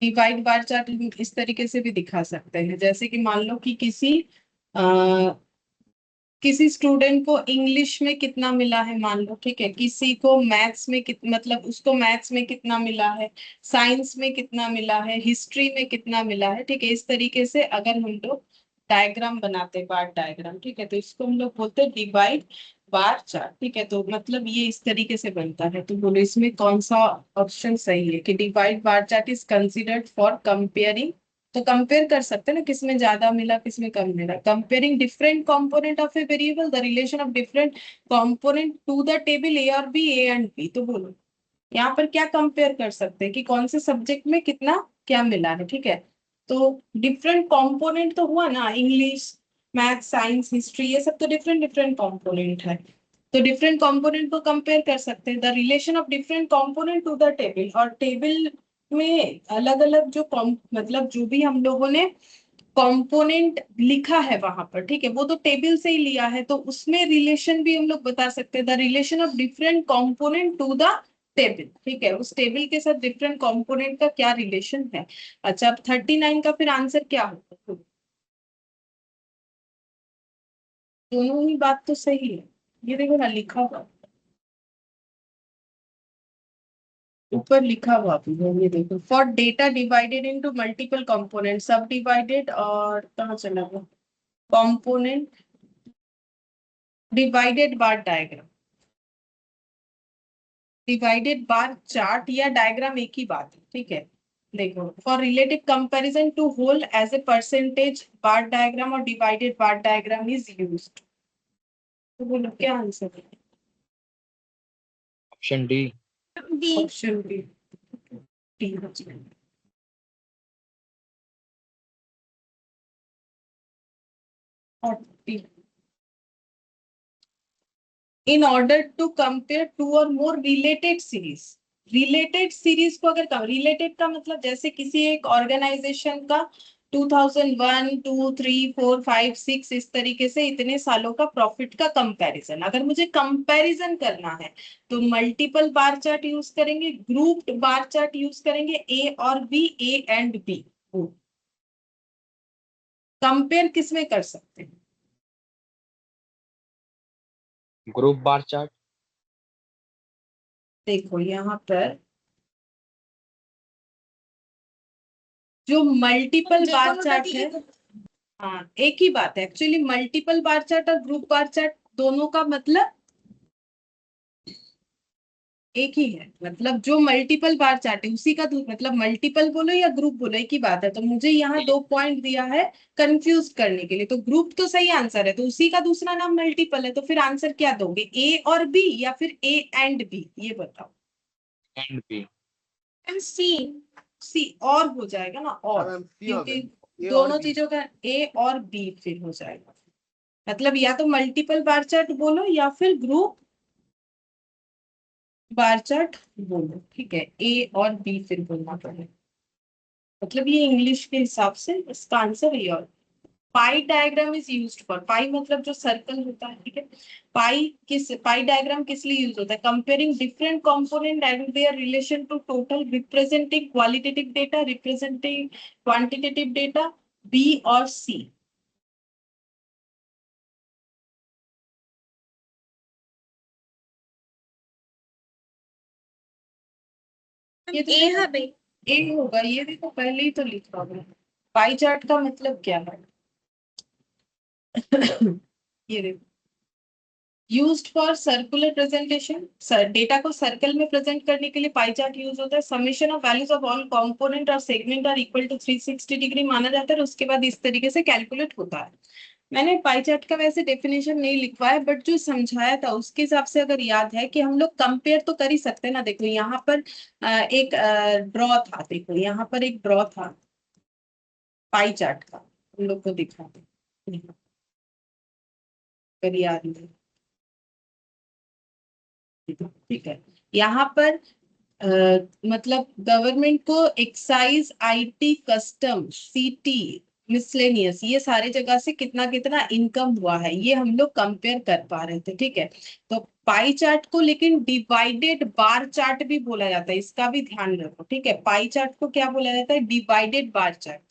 डिवाइड बार चार्ट इस तरीके से भी दिखा सकते हैं, जैसे कि मान लो कि किसी स्टूडेंट को इंग्लिश में कितना मिला है मान लो, ठीक है। किसी को मैथ्स में मतलब उसको मैथ्स में कितना मिला है, साइंस में कितना मिला है, हिस्ट्री में कितना मिला है, ठीक है। इस तरीके से अगर हम लोग डायग्राम बनाते हैं, बार डायग्राम, ठीक है, तो इसको हम लोग बोलते हैं डिवाइड बार चार्ट, ठीक है। तो मतलब ये इस तरीके से बनता है। तो बोलो इसमें कौन सा ऑप्शन सही है कि divide bar chart is considered for comparing. तो कंपेयर कर सकते हैं ना, किसमें ज्यादा मिला किसमें कम मिला, comparing different component of a variable, the relation of different component to the table A और बी, ए एंड बी। तो बोलो यहाँ पर क्या कंपेयर कर सकते हैं कि कौन से सब्जेक्ट में कितना क्या मिला है, ठीक है। तो डिफरेंट कंपोनेंट तो हुआ ना, इंग्लिश, मैथ, साइंस, हिस्ट्री, ये सब तो डिफरेंट डिफरेंट कंपोनेंट है। तो डिफरेंट कंपोनेंट को कंपेयर कर सकते हैं, the relation of different component to the table. और टेबल में अलग अलग जो मतलब जो भी हम लोगों ने कंपोनेंट लिखा है वहां पर, ठीक है, वो तो टेबल से ही लिया है, तो उसमें रिलेशन भी हम लोग बता सकते हैं, the relation of different component to the table, ठीक है। उस टेबल के साथ डिफरेंट कंपोनेंट का क्या रिलेशन है। अच्छा, अब 39 का फिर आंसर क्या होगा? दोनों ही बात तो सही है, ये देखो ना लिखा हुआ। ऊपर लिखा हुआ भी है, ये देखो, for data divided into multiple component, subdivided, और कहाँ चला गया, component divided bar diagram, divided bar chart या डायग्राम एक ही बात है, ठीक है। देखो, for relative comparison to whole as a percentage bar diagram और divided bar diagram is used. तो बोलो क्या आंसर है? Option D. Option B, D हो जाएगा। और D, in order to compare two or more related series, related series को अगर रिलेटेड का मतलब जैसे किसी एक ऑर्गेनाइजेशन का 2001, 2, 3, 4, 5, 6 इस तरीके से इतने सालों का प्रॉफिट का कंपैरिजन, अगर मुझे कंपैरिजन करना है तो मल्टीपल बार चार्ट यूज करेंगे, ग्रुप्ड बार चार्ट यूज करेंगे, ए और B, A and B. Compare किस में कर सकते हैं? Group bar chart. देखो यहाँ पर जो मल्टीपल बार चार्ट है, हाँ एक ही बात है एक्चुअली, मल्टीपल बार चार्ट और ग्रुप बार चार्ट दोनों का मतलब एक ही है। मतलब जो मल्टीपल बार चार्ट है उसी का मतलब मल्टीपल बोलो या ग्रुप बोलो एक ही बात है। तो मुझे यहाँ 2 पॉइंट दिया है कंफ्यूज करने के लिए, तो ग्रुप तो सही आंसर है, तो उसी का दूसरा नाम मल्टीपल है, तो फिर आंसर क्या दोगे, ए और बी या फिर ए एंड बी, ये बताओ। And B. सी, सी और हो जाएगा ना, और मैम सी क्योंकि होगा, ए और दोनों बी। चीजों का ए और बी फिर हो जाएगा। मतलब या तो मल्टीपल बार चार्ट बोलो या फिर ग्रुप बार चार्ट बोलो, ठीक है, ए और बी फिर बोलना पड़ेगा। मतलब ये इंग्लिश के हिसाब से इसका आंसर है। और pie diagram is used for, pie मतलब जो सर्कल होता है, ठीक है। पाई डायग्राम किस लिए यूज होता है? Comparing different component and their relation to total, representing qualitative data, representing quantitative data, B और सी। ये तो ए होगा, ये देखो पहले ही तो लिखा हुआ है। पाई चार्ट का मतलब क्या है? ये देखो, used for circular presentation, data को सर्कल में प्रेजेंट करने के लिए पाई चार्ट यूज होता है। Summation of values of all component और segment are equal to 360 degree माना जाता है, और उसके बाद इस तरीके से कैलकुलेट होता है। मैंने पाई चार्ट का वैसे डेफिनेशन नहीं लिखवाया, बट जो समझाया था उसके हिसाब से अगर याद है कि हम लोग कंपेयर तो कर ही सकते हैं ना। देखो यहाँ पर एक ड्रॉ था, देखो यहाँ पर एक ड्रॉ था पाई चार्ट का, हम लोग को दिखाते हैं, अगर याद नहीं, ठीक है। यहाँ पर मतलब गवर्नमेंट को एक्साइज, आईटी, कस्टम, सीटी, मिसलेनियस, ये सारे जगह से कितना कितना इनकम हुआ है, ये हम लोग कंपेयर कर पा रहे थे, ठीक है। तो पाई चार्ट को लेकिन डिवाइडेड बार चार्ट भी बोला जाता है, इसका भी ध्यान रखो, ठीक है। पाई चार्ट को क्या बोला जाता है? Divided bar chart.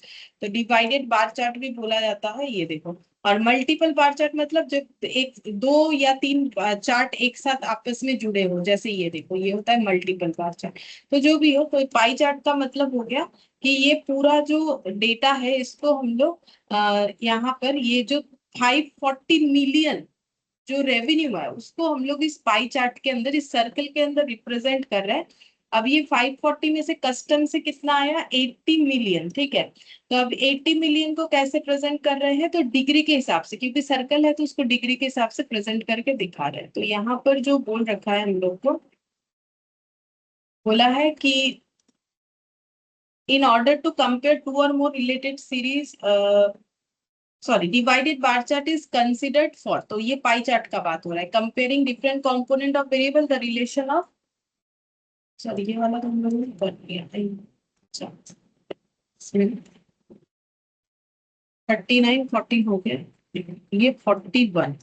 तो डिवाइडेड बार चार्ट भी बोला जाता है, ये देखो। और मल्टीपल बार चार्ट मतलब जब एक, दो या तीन चार्ट एक साथ आपस में जुड़े हो, जैसे ये देखो, ये होता है मल्टीपल बार चार्ट। तो जो भी हो, तो पाई चार्ट का मतलब हो गया कि ये पूरा जो डेटा है इसको हम लोग यहाँ पर ये जो 540 मिलियन जो रेवेन्यू है उसको हम लोग इस पाई चार्ट के अंदर, इस सर्कल के अंदर रिप्रेजेंट कर रहे हैं। अब ये 540 में से कस्टम से कितना आया? 80 मिलियन, ठीक है। तो अब 80 मिलियन को कैसे प्रेजेंट कर रहे हैं? तो डिग्री के हिसाब से, क्योंकि सर्कल है तो उसको डिग्री के हिसाब से प्रेजेंट करके दिखा रहे हैं। तो यहाँ पर जो बोल रखा है हम लोग को, बोला है कि in order to compare two or more related series, sorry, divided bar chart is considered for, तो ये पाई चार्ट का बात हो रहा है। Comparing different component of variable, the relation of, sorry ये वाला तो हम लोगों ने कर लिया था। अच्छा, 39, 40 हो गया, ये 41।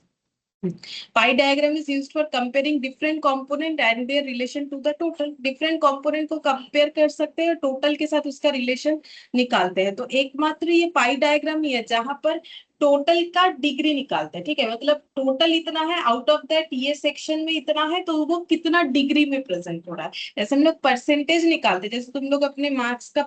Pie diagram is used for comparing different component and their relation to the total. Different component को कंपेयर कर सकते हैं, टोटल के साथ उसका रिलेशन निकालते हैं। तो एकमात्र ये पाई डायग्राम ही है जहां पर टोटल का डिग्री निकालते हैं, ठीक है, मतलब टोटल इतना है, आउट ऑफ दैट ये सेक्शन में इतना है, तो वो कितना डिग्री में प्रेजेंट हो रहा है। जैसे हम लोग परसेंटेज निकालते हैं, जैसे तुम लोग अपने मार्क्स का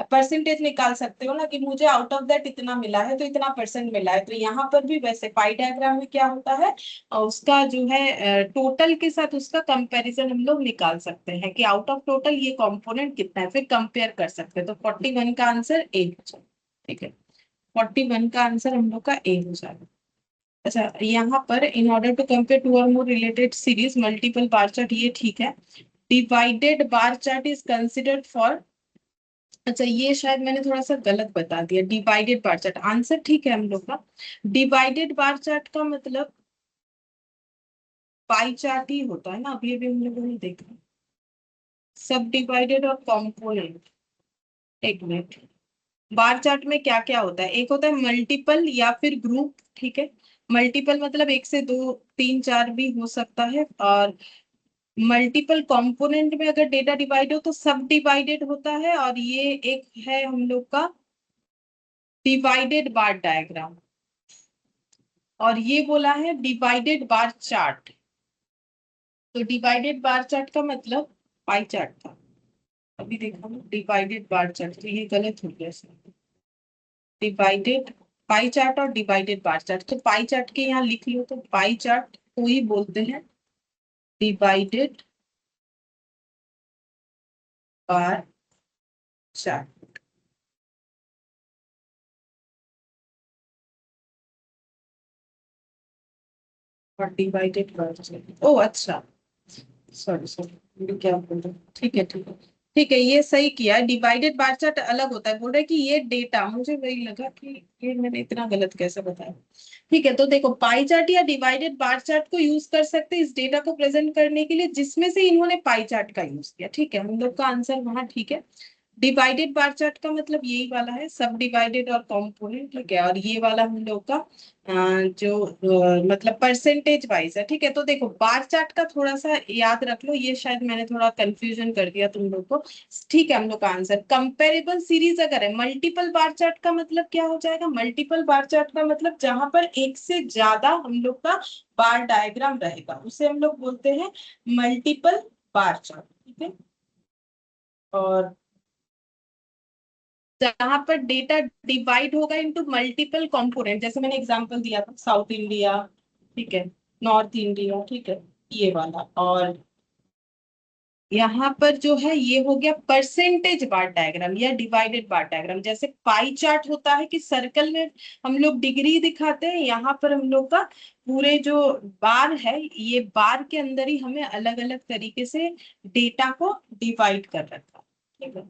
परसेंटेज निकाल सकते हो ना, कि मुझे आउट ऑफ दैट इतना मिला है तो इतना परसेंट मिला है, तो यहाँ पर भी वैसे पाई डायग्राम में क्या होता है, उसका जो है टोटल के साथ उसका कंपैरिजन हम लोग निकाल सकते हैं कि आउट ऑफ टोटल ये कंपोनेंट कितना है, फिर कंपेयर कर सकते हैं। तो 41 का आंसर ए हो जाएगा, ठीक है, 41 का आंसर हम लोग का ए हो जाएगा। अच्छा, यहाँ पर in order to compare two और more related series multiple bar chart, ये ठीक है। Divided bar chart is considered for, अच्छा ये शायद मैंने थोड़ा सा गलत बता दिया, डिवाइडेड बार चार्ट आंसर ठीक है हम लोग का। डिवाइडेड बार चार्ट का मतलब पाई चार्ट ही होता है ना, अभी अभी हम लोगों ने देखा। सब डिवाइडेड और कॉम्पोनेंट, एक मिनट, बार चार्ट में क्या क्या होता है, एक होता है मल्टीपल या फिर ग्रुप, ठीक है, मल्टीपल मतलब एक से दो तीन चार भी हो सकता है, और मल्टीपल कंपोनेंट में अगर डेटा डिवाइड हो तो सब डिवाइडेड होता है, और ये एक है हम लोग का डिवाइडेड बार डायग्राम, और ये बोला है डिवाइडेड बार चार्ट। तो डिवाइडेड बार चार्ट का मतलब पाई चार्ट था, अभी देखो ना, डिवाइडेड बार चार्ट, तो ये गलत हो गया सर, डिवाइडेड पाई चार्ट और डिवाइडेड बार चार्ट, तो पाई चार्ट के यहाँ लिख लो, तो पाई चार्ट को ही बोलते हैं डिवाइडेड बार चार्ट। और डिवाइडेड बार चार्ट, ओ अच्छा, सॉरी सॉरी क्या बोल रहे, ठीक है ठीक है ठीक है, ये सही किया, डिवाइडेड बार चार्ट अलग होता है, बोल रहे कि ये डेटा, मुझे वही लगा कि ये मैंने इतना गलत कैसे बताया। ठीक है, तो देखो पाई चार्ट या डिवाइडेड बार चार्ट को यूज कर सकते हैं इस डेटा को प्रेजेंट करने के लिए जिसमें से इन्होंने पाई चार्ट का यूज किया, ठीक है, हम लोग का आंसर वहां ठीक है। डिवाइडेड बार चार्ट का मतलब यही वाला है, सब डिवाइडेड और कंपोनेंट, ठीक है, और ये वाला हम लोग का जो मतलब परसेंटेज वाइज है, ठीक है। तो देखो बार चार्ट का थोड़ा सा याद रख लो, ये शायद मैंने थोड़ा कंफ्यूजन कर दिया तुम लोग को, ठीक है। हम लोग का आंसर कंपेरेबल सीरीज अगर है, मल्टीपल बार चार्ट का मतलब क्या हो जाएगा, मल्टीपल बार चार्ट का मतलब जहां पर एक से ज्यादा हम लोग का बार डायग्राम रहेगा उसे हम लोग बोलते हैं मल्टीपल बार चार्ट, ठीक है। और जहां पर डेटा डिवाइड होगा इनटू मल्टीपल कंपोनेंट, जैसे मैंने एग्जांपल दिया था साउथ इंडिया, ठीक है, नॉर्थ इंडिया, ठीक है, ये वाला। और यहाँ पर जो है ये हो गया परसेंटेज बार डायग्राम या डिवाइडेड बार डायग्राम, जैसे पाई चार्ट होता है कि सर्कल में हम लोग डिग्री दिखाते हैं, यहाँ पर हम लोग का पूरे जो बार है ये बार के अंदर ही हमें अलग अलग तरीके से डेटा को डिवाइड कर रखा, ठीक है।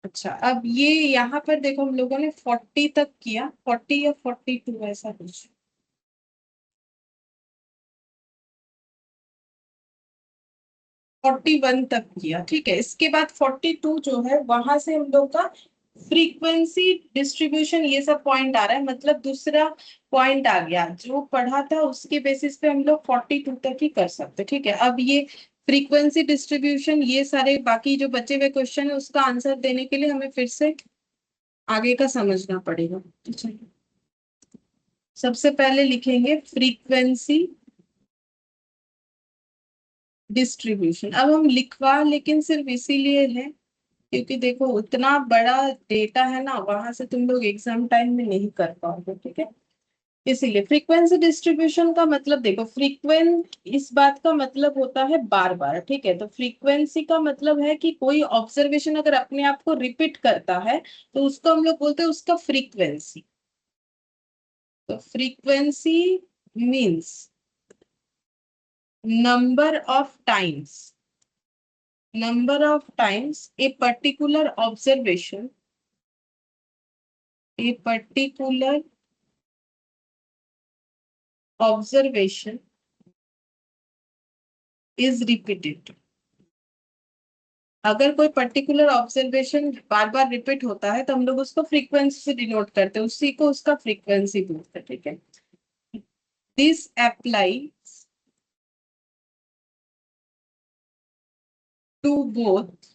अच्छा, अब ये यहाँ पर देखो हम लोगों ने 40 तक किया, 40 या 42 ऐसा कुछ, 41 तक किया, ठीक है। इसके बाद 42 जो है वहां से हम लोग का फ्रीक्वेंसी डिस्ट्रीब्यूशन ये सब पॉइंट आ रहा है, मतलब दूसरा पॉइंट आ गया, जो पढ़ा था उसके बेसिस पे हम लोग 42 तक ही कर सकते, ठीक है। अब ये फ्रीक्वेंसी डिस्ट्रीब्यूशन ये सारे बाकी जो बचे हुए क्वेश्चन है उसका आंसर देने के लिए हमें फिर से आगे का समझना पड़ेगा, ठीक है। सबसे पहले लिखेंगे फ्रीक्वेंसी डिस्ट्रीब्यूशन, अब हम लिखवा लेकिन सिर्फ इसीलिए है क्योंकि देखो उतना बड़ा डेटा है ना, वहां से तुम लोग एग्जाम टाइम में नहीं कर पाओगे, ठीक है। इसीलिए फ्रीक्वेंसी डिस्ट्रीब्यूशन का मतलब देखो, फ्रीक्वेंट इस बात का मतलब होता है बार बार, ठीक है। तो फ्रीक्वेंसी का मतलब है कि कोई ऑब्जर्वेशन अगर अपने आप को रिपीट करता है तो उसको हम लोग बोलते हैं उसका फ्रीक्वेंसी। तो frequency means number of times a particular observation is repeated। अगर कोई पर्टिकुलर ऑब्जर्वेशन बार बार रिपीट होता है तो हम लोग उसको फ्रीक्वेंसी से डिनोट करते हैं, उसी को उसका फ्रीक्वेंसी बोलते हैं, ठीक है। This applies to both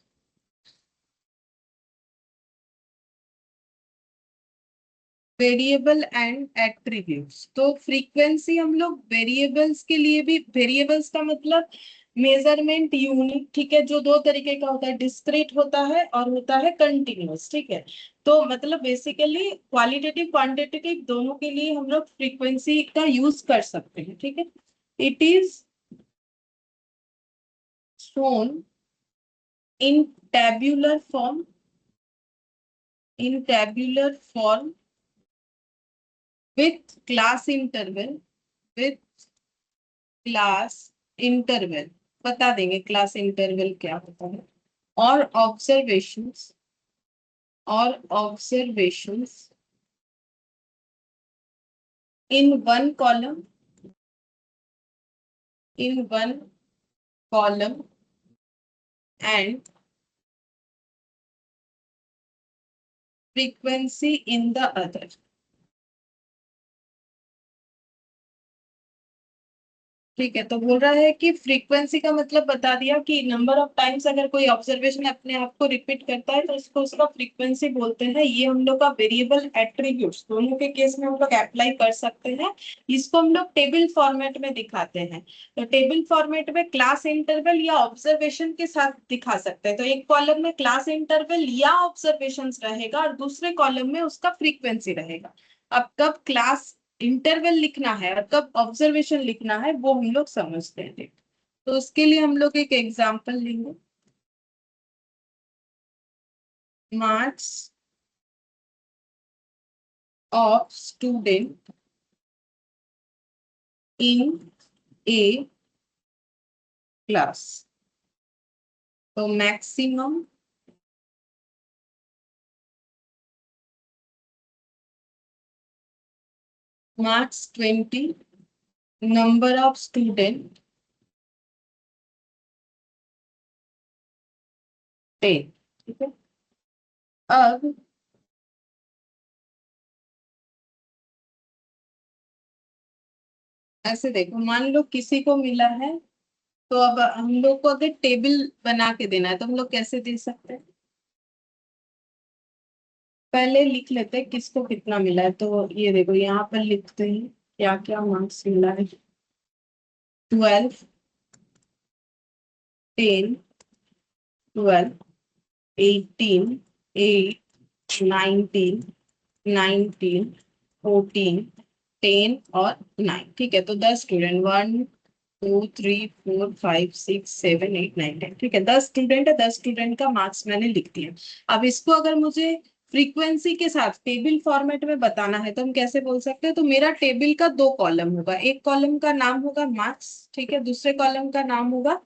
variable and attributes. तो फ्रीक्वेंसी हम लोग वेरिएबल्स के लिए भी, वेरिएबल्स का मतलब मेजरमेंट यूनिट, ठीक है, जो दो तरीके का होता है, डिस्क्रीट होता है और होता है कंटिन्यूअस, ठीक है। तो मतलब बेसिकली क्वालिटेटिव क्वांटिटेटिव दोनों के लिए हम लोग फ्रीक्वेंसी का यूज कर सकते हैं, ठीक है। It is shown in tabular form, in tabular form with class interval, with class interval, बता देंगे क्लास इंटरवल क्या होता है, और ऑब्जर्वेशंस, और observations in one column, in one column and frequency in the other। ठीक है, तो बोल रहा है कि फ्रीक्वेंसी का मतलब बता दिया कि नंबर ऑफ टाइम्स अगर कोई ऑब्जर्वेशन अपने आप को रिपीट करता है तो उसको उसका फ्रीक्वेंसी बोलते हैं। ये हम लोग का वेरिएबल एट्रीब्यूट्स दोनों के केस में हम लोग अप्लाई कर सकते हैं। इसको हम लोग टेबल फॉर्मेट में दिखाते हैं। तो टेबल फॉर्मेट में क्लास इंटरवल या ऑब्जर्वेशन के साथ दिखा सकते हैं। तो एक कॉलम में क्लास इंटरवल या ऑब्जर्वेशन रहेगा और दूसरे कॉलम में उसका फ्रीक्वेंसी रहेगा। अब कब क्लास इंटरवल लिखना है और कब ऑब्जर्वेशन लिखना है वो हम लोग समझते हैं। तो उसके लिए हम लोग एक एग्जांपल लेंगे। Marks of student in a class. तो maximum marks 20, number of student 10, ठीक है। अब ऐसे देखो, मान लो किसी को मिला है, तो अब हम लोग को अगर टेबल बना के देना है तो हम लोग कैसे दे सकते हैं। पहले लिख लेते हैं किसको कितना मिला है। तो ये देखो यहाँ पर लिखते हैं क्या क्या मार्क्स मिला है। 12, 10, 12, 18, 8, 19, 19, 14, 10 और 9, ठीक है। तो 10 स्टूडेंट, 1 2 3 4 5 6 7 8 9 10, ठीक है। 10 स्टूडेंट है, 10 स्टूडेंट का मार्क्स मैंने लिख दिया। अब इसको अगर मुझे फ्रीक्वेंसी के साथ टेबल फॉर्मेट में बताना है तो हम कैसे बोल सकते हैं। तो मेरा टेबल का दो कॉलम होगा, एक कॉलम का नाम होगा मार्क्स, ठीक है, दूसरे कॉलम का नाम होगा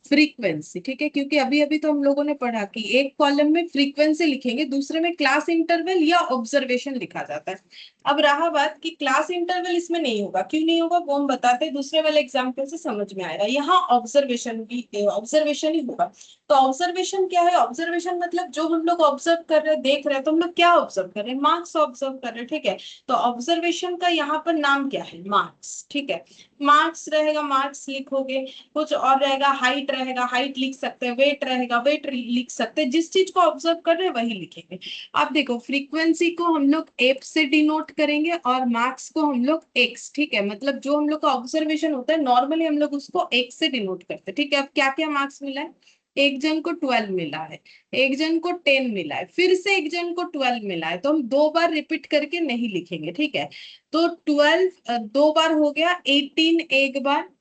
फ्रीक्वेंसी, ठीक है। क्योंकि अभी अभी तो हम लोगों ने पढ़ा कि एक कॉलम में फ्रीक्वेंसी लिखेंगे, दूसरे में क्लास इंटरवल या ऑब्जर्वेशन लिखा जाता है। अब रहा बात कि क्लास इंटरवल इसमें नहीं होगा, क्यों नहीं होगा वो हम बताते हैं, दूसरे वाले एग्जांपल से समझ में आएगा। यहाँ ऑब्जर्वेशन भी ऑब्जर्वेशन ही होगा। तो ऑब्जर्वेशन क्या है, ऑब्जर्वेशन मतलब जो हम लोग ऑब्जर्व कर रहे हैं, देख रहे हैं, तो हम लोग क्या ऑब्जर्व कर रहे हैं, मार्क्स ऑब्जर्व कर रहे हैं, ठीक है। तो ऑब्जर्वेशन का यहाँ पर नाम क्या है, मार्क्स, ठीक है। मार्क्स रहेगा, मार्क्स लिखोगे। कुछ और रहेगा, हाइट रहेगा, हाइट लिख सकते हैं, वेट रहेगा, वेट लिख सकते हैं। जिस चीज को ऑब्जर्व कर रहे हैं वही लिखेंगे। अब देखो, फ्रीक्वेंसी को हम लोग एफ से डिनोट करेंगे और मार्क्स को हम लोग एक्स, ठीक है। मतलब जो हम लोग का ऑब्जर्वेशन होता है नॉर्मली हम लोग उसको एक्स से डिनोट करते हैं, ठीक है। अब क्या क्या मार्क्स मिला है, एक जन को 12 मिला है, एक जन को 10 मिला है, फिर से एक जन को 12 मिला है। तो हम दो बार रिपीट करके नहीं लिखेंगे, ठीक है। तो 12 दो बार हो गया, 18 एक बार,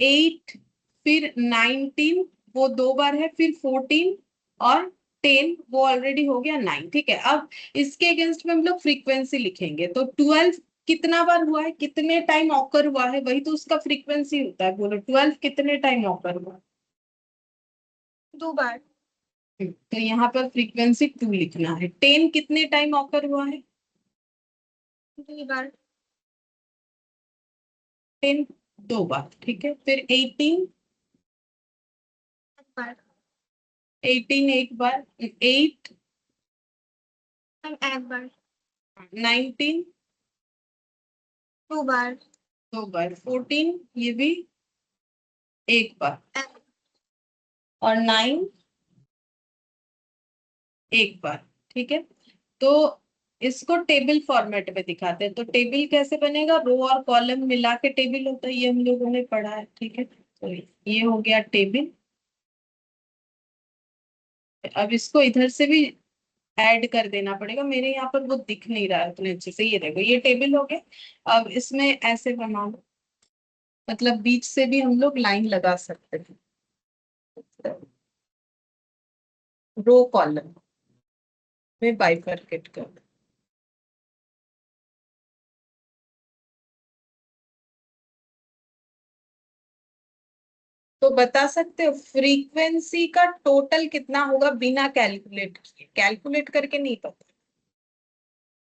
8 फिर 19 वो दो बार है, फिर 14 और 10 वो ऑलरेडी हो गया 9, ठीक है। अब इसके अगेंस्ट में हम लोग फ्रीक्वेंसी लिखेंगे। तो 12 कितना बार हुआ है, कितने टाइम ऑकर हुआ है, वही तो उसका फ्रीक्वेंसी होता है। बोलो 12 कितने टाइम ऑकर हुआ, 2 बार। तो यहाँ पर फ्रीक्वेंसी 2 लिखना है। 10 कितने टाइम ऑकर हुआ है, 2 बार। 10 दो बार, ठीक है। फिर 18, 1 बार। 18 एक बार, 8, मैम 1 बार। 19 2 बार। दो बार, 14 ये भी एक बार, एक- और 9 एक बार, ठीक है। तो इसको टेबल फॉर्मेट में दिखाते हैं। तो टेबल कैसे बनेगा, रो और कॉलम मिला के टेबल होता है, ये हम लोगों ने पढ़ा है, ठीक है। तो ये हो गया टेबल। अब इसको इधर से भी ऐड कर देना पड़ेगा, मेरे यहाँ पर वो दिख नहीं रहा है उतने अच्छे से। ये देखो ये टेबल हो गया। अब इसमें ऐसे बना लो, मतलब बीच से भी हम लोग लाइन लगा सकते हैं, रो कॉलम में बाइफरकेट कर। तो बता सकते हो फ्रीक्वेंसी का टोटल कितना होगा बिना कैलकुलेट किए? कैलकुलेट करके नहीं पता।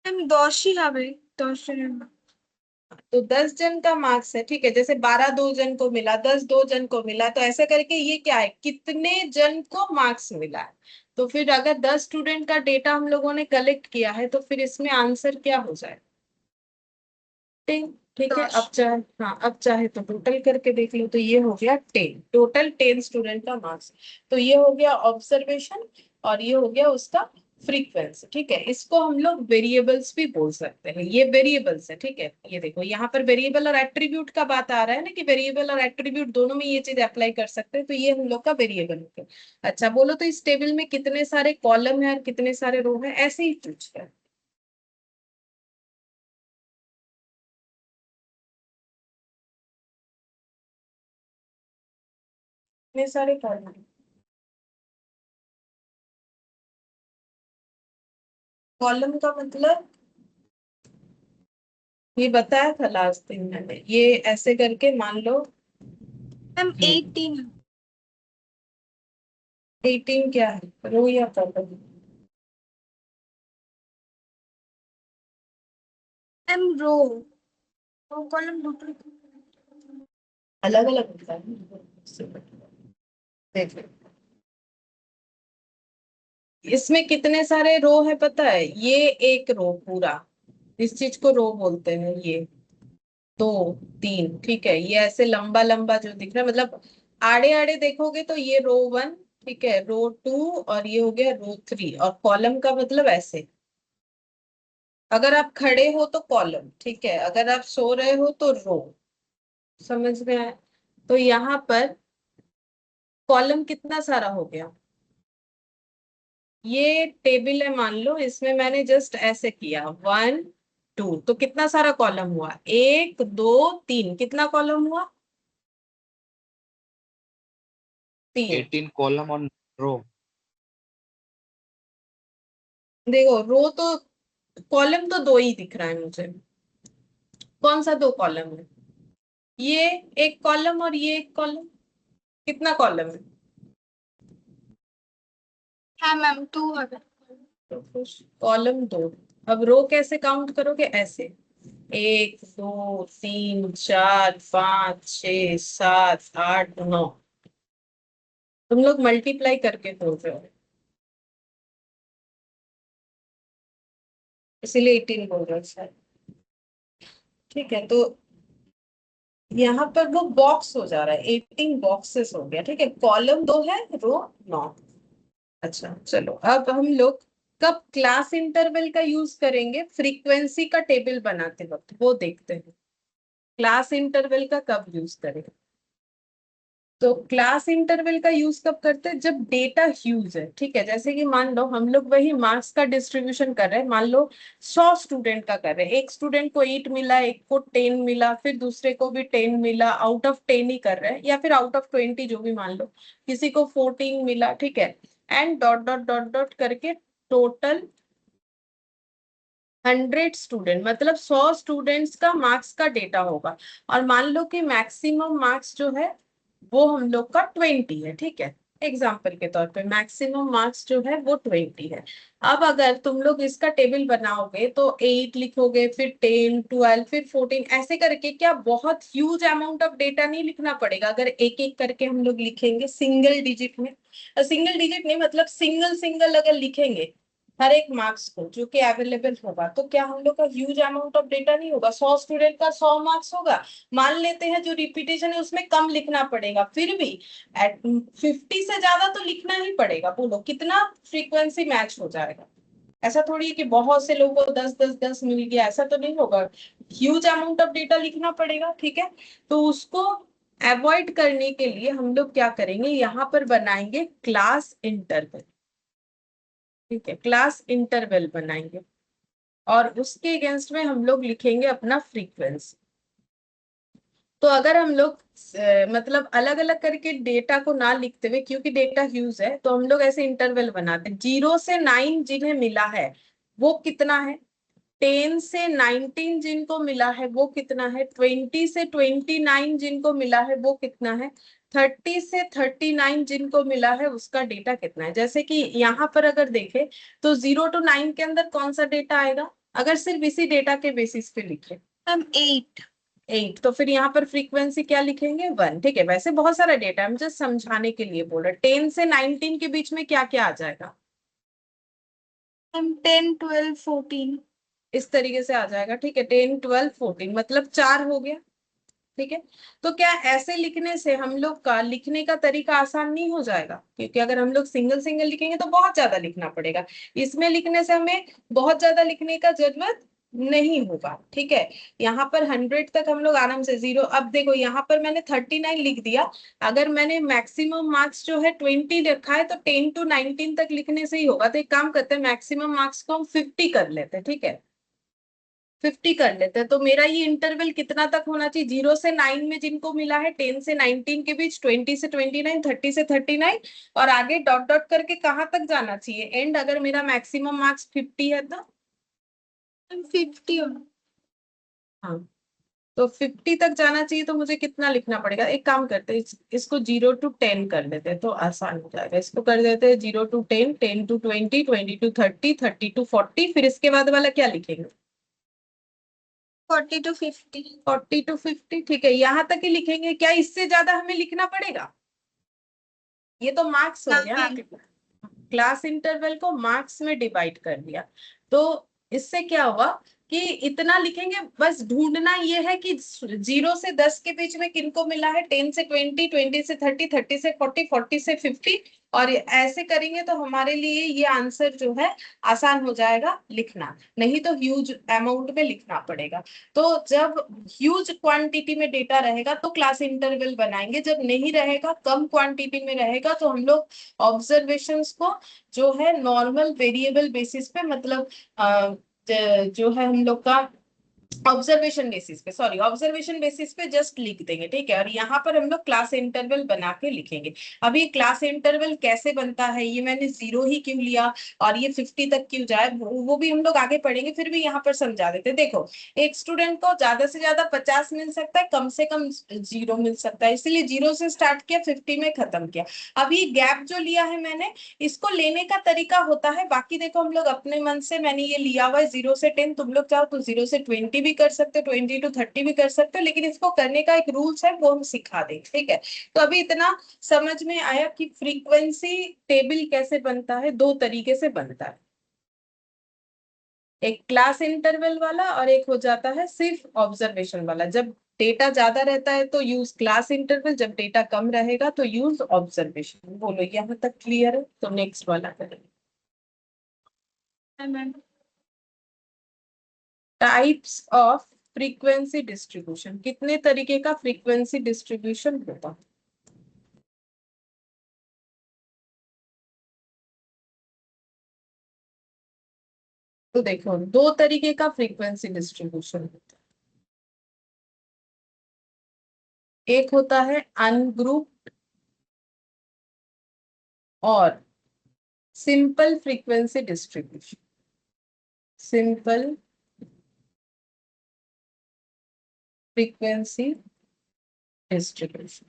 मैम 10 ही হবে 10 জন। तो 10 जन का मार्क्स है, ठीक है। जैसे 12 2 जन को मिला, 10 2 जन को मिला, तो ऐसा करके ये क्या है, कितने जन को मार्क्स मिला है। तो फिर अगर 10 स्टूडेंट का डेटा हम लोगों ने कलेक्ट किया है, तो फिर इसमें आंसर क्या हो जाए, 10, ठीक है। 10 अब चाहे, हाँ अब चाहे तो टोटल करके देख लो। तो ये हो गया 10, टोटल 10 स्टूडेंट का मार्क्स। तो ये हो गया ऑब्जर्वेशन और ये हो गया उसका फ्रीक्वेंसी, ठीक है। इसको हम लोग वेरिएबल्स भी बोल सकते हैं, ये वेरिएबल्स है, ठीक है। ये देखो यहाँ पर वेरिएबल और एट्रीब्यूट का बात आ रहा है ना, कि वेरिएबल और एट्रीब्यूट दोनों में ये चीज अप्लाई कर सकते हैं। तो ये हम लोग का वेरिएबल हो गया। अच्छा बोलो तो इस टेबल में कितने सारे कॉलम है और कितने सारे रो है, ऐसे ही पूछ रहा है। कितने सारे कॉलम, कॉलम का मतलब ये बताया था लास्ट दिन मैंने, ये ऐसे करके मान लो मैम 18 18 क्या है, रो या कॉलम? मैम रो कॉलम দুটো अलग अलग होता है। देख लो इसमें कितने सारे रो है पता है, ये एक रो पूरा, इस चीज को रो बोलते हैं। ये 2 3, ठीक है। ये ऐसे लंबा लंबा जो दिख रहा है, मतलब आड़े आड़े देखोगे तो ये रो 1, ठीक है, रो 2 और ये हो गया रो 3। और कॉलम का मतलब ऐसे, अगर आप खड़े हो तो कॉलम, ठीक है, अगर आप सो रहे हो तो रो। समझ में आया? तो यहाँ पर कॉलम कितना सारा हो गया, ये टेबल है मान लो, इसमें मैंने जस्ट ऐसे किया 1 2, तो कितना सारा कॉलम हुआ, 1 2 3, कितना कॉलम हुआ, 3। 18 column on row. देखो रो तो, कॉलम तो 2 ही दिख रहा है मुझे। कौन सा 2 कॉलम है, ये एक कॉलम और ये एक कॉलम, कितना कॉलम है? হ্যাঁ ম্যাম 2 হবে। कॉलम 2। अब रो कैसे काउंट करोगे, ऐसे 1 2 3 4 5 6 7 8 9, तुम लोग मल्टीप्लाई करके बोल रहे हो, इसीलिए 18 बोल रहे हो शायद, ठीक है। तो यहाँ पर वो बॉक्स हो जा रहा है, 18 बॉक्सेस हो गया, ठीक है। कॉलम 2 है, रो 9। अच्छा चलो अब हम लोग कब क्लास इंटरवल का यूज करेंगे फ्रीक्वेंसी का टेबल बनाते वक्त, वो देखते हैं। क्लास इंटरवल का कब यूज करेंगे, तो क्लास इंटरवल का यूज कब करते हैं, जब डेटा ह्यूज है, ठीक है। जैसे कि मान लो हम लोग वही मार्क्स का डिस्ट्रीब्यूशन कर रहे हैं, मान लो 100 स्टूडेंट का कर रहे हैं, एक स्टूडेंट को 8 मिला, एक को 10 मिला, फिर दूसरे को भी 10 मिला, आउट ऑफ 10 ही कर रहे हैं, या फिर आउट ऑफ 20 जो भी मान लो, किसी को 14 मिला, ठीक है। And dot dot dot dot करके टोटल 100 स्टूडेंट, मतलब 100 स्टूडेंट्स का मार्क्स का डेटा होगा। और मान लो कि मैक्सिमम मार्क्स जो है वो हम लोग का 20 है, ठीक है। एग्जाम्पल के तौर पे मैक्सिमम मार्क्स जो है वो 20 है। अब अगर तुम लोग इसका टेबल बनाओगे तो 8 लिखोगे, फिर 10 12 फिर 14, ऐसे करके क्या बहुत ह्यूज अमाउंट ऑफ डेटा नहीं लिखना पड़ेगा अगर एक एक करके हम लोग लिखेंगे सिंगल डिजिट में। सिंगल डिजिट नहीं मतलब सिंगल सिंगल अगर लिखेंगे हर एक मार्क्स को जो कि अवेलेबल होगा, तो क्या हम लोग का ह्यूज अमाउंट ऑफ डेटा नहीं होगा। 100 स्टूडेंट का 100 मार्क्स होगा, मान लेते हैं जो रिपीटेशन है उसमें कम लिखना पड़ेगा, फिर भी 50 से ज्यादा तो लिखना ही पड़ेगा। बोलो कितना फ्रीक्वेंसी मैच हो जाएगा, ऐसा थोड़ी है कि बहुत से लोगों को 10 मिल गया, ऐसा तो नहीं होगा। ह्यूज अमाउंट ऑफ डेटा लिखना पड़ेगा, ठीक है। तो उसको अवॉइड करने के लिए हम लोग क्या करेंगे, यहाँ पर बनाएंगे क्लास इंटरवल, ठीक है, क्लास इंटरवल बनाएंगे और उसके अगेंस्ट में हम लोग लिखेंगे अपना फ्रीक्वेंसी। तो अगर हम लोग मतलब अलग अलग करके डेटा को ना लिखते हुए, क्योंकि डेटा ह्यूज है, तो हम लोग ऐसे इंटरवल बनाते हैं। 0 से 9 जिन्हें मिला है वो कितना है, 10 से 19 जिनको मिला है वो कितना है, 20 से 29 जिनको मिला है वो कितना है, 30 से 39 जिनको मिला है उसका डेटा कितना है। जैसे कि यहाँ पर अगर देखें तो 0 to 9 के अंदर कौन सा डेटा आएगा, अगर सिर्फ इसी डेटा के बेसिस पे लिखे मैम 8। 8, तो फिर यहाँ पर फ्रीक्वेंसी क्या लिखेंगे, 1, ठीक है। वैसे बहुत सारा डेटा हम जस्ट समझाने के लिए बोल रहे। 10 से 19 के बीच में क्या क्या आ जाएगा, मैम 10 12 14। इस तरीके से आ जाएगा, ठीक है। 10 12 14 मतलब 4 हो गया, ठीक है। तो क्या ऐसे लिखने से हम लोग का लिखने का तरीका आसान नहीं हो जाएगा, क्योंकि अगर हम लोग सिंगल सिंगल लिखेंगे तो बहुत ज्यादा लिखना पड़ेगा। इसमें लिखने से हमें बहुत ज्यादा लिखने का जरूरत नहीं होगा, ठीक है। यहाँ पर 100 तक हम लोग आराम से 0, अब देखो यहाँ पर मैंने 39 लिख दिया। अगर मैंने मैक्सिमम मार्क्स जो है 20 रखा है तो 10 to 19 तक लिखने से ही होगा। तो एक काम करते हैं, मैक्सिमम मार्क्स को हम 50 कर लेते हैं, ठीक है, 50 कर लेते हैं। तो मेरा ये इंटरवल कितना तक होना चाहिए, 0 से 9 में जिनको मिला है 10 से 19 के बीच, 20 से 29, 30 से 39, और आगे डॉट डॉट करके कहाँ तक जाना चाहिए एंड, अगर मेरा मैक्सिमम मार्क्स 50 है तो 50 हाँ, तो 50 तक जाना चाहिए। तो मुझे कितना लिखना पड़ेगा, एक काम करते हैं इसको 0 to 10 कर लेते हैं तो आसान हो जाएगा। इसको कर देते हैं 0 to 10, 10 to 20, 20 to 30, 30 to 40, फिर इसके बाद वाला क्या लिखेंगे, 40 to 50। 40 to 50, ठीक है, यहाँ तक ही लिखेंगे। क्या इससे ज्यादा हमें लिखना पड़ेगा, ये तो मार्क्स हो हाँ गया ना, मैम। क्लास इंटरवल को मार्क्स में डिवाइड कर दिया। तो इससे क्या हुआ कि इतना लिखेंगे, बस ढूंढना ये है कि 0 से 10 के बीच में किनको मिला है, 10 से 20, 20 से 30, 30 से 40, 40 से 50, और ऐसे करेंगे तो हमारे लिए ये आंसर जो है आसान हो जाएगा लिखना, नहीं तो ह्यूज अमाउंट में लिखना पड़ेगा। तो जब ह्यूज क्वांटिटी में डेटा रहेगा तो क्लास इंटरवल बनाएंगे, जब नहीं रहेगा, कम क्वांटिटी में रहेगा, तो हम लोग ऑब्जर्वेशंस को जो है नॉर्मल वेरिएबल बेसिस पे, मतलब जो है हम लोग का ऑब्जर्वेशन बेसिस पे, सॉरी ऑब्जर्वेशन बेसिस पे जस्ट लिख देंगे, ठीक है। और यहाँ पर हम लोग क्लास इंटरवल बना के लिखेंगे। अभी क्लास इंटरवल कैसे बनता है, ये मैंने 0 ही क्यों लिया और ये 50 तक क्यों जाए, वो भी हम लोग आगे पढ़ेंगे, फिर भी यहाँ पर समझा देते। देखो, एक स्टूडेंट को ज्यादा से ज्यादा 50 मिल सकता है, कम से कम 0 मिल सकता है, इसलिए 0 से स्टार्ट किया, 50 में खत्म किया। अभी गैप जो लिया है मैंने, इसको लेने का तरीका होता है, बाकी देखो हम लोग अपने मन से, मैंने ये लिया हुआ है 0 से 10, तुम लोग चाहो तो 0 से 20 भी कर सकते हो, 20 to 30 भी कर सकते हो, लेकिन इसको करने का एक रूल्स है, वो हम सिखा देंगे, ठीक है। तो अभी इतना समझ में आया कि फ्रीक्वेंसी टेबल कैसे बनता है, 2 तरीके से बनता है, एक क्लास इंटरवल वाला और एक हो जाता है सिर्फ ऑब्जर्वेशन वाला। जब डेटा ज्यादा रहता है तो यूज क्लास इंटरवल, जब डेटा कम रहेगा तो यूज ऑब्जर्वेशन। बोलो यहाँ तक क्लियर है, तो नेक्स्ट वाला करेंगे। Ma'am types of frequency distribution, कितने तरीके का फ्रीक्वेंसी डिस्ट्रीब्यूशन होता है, तो देखो 2 तरीके का फ्रीक्वेंसी डिस्ट्रीब्यूशन होता है, एक होता है अनग्रुप और simple frequency distribution, simple frequency distribution.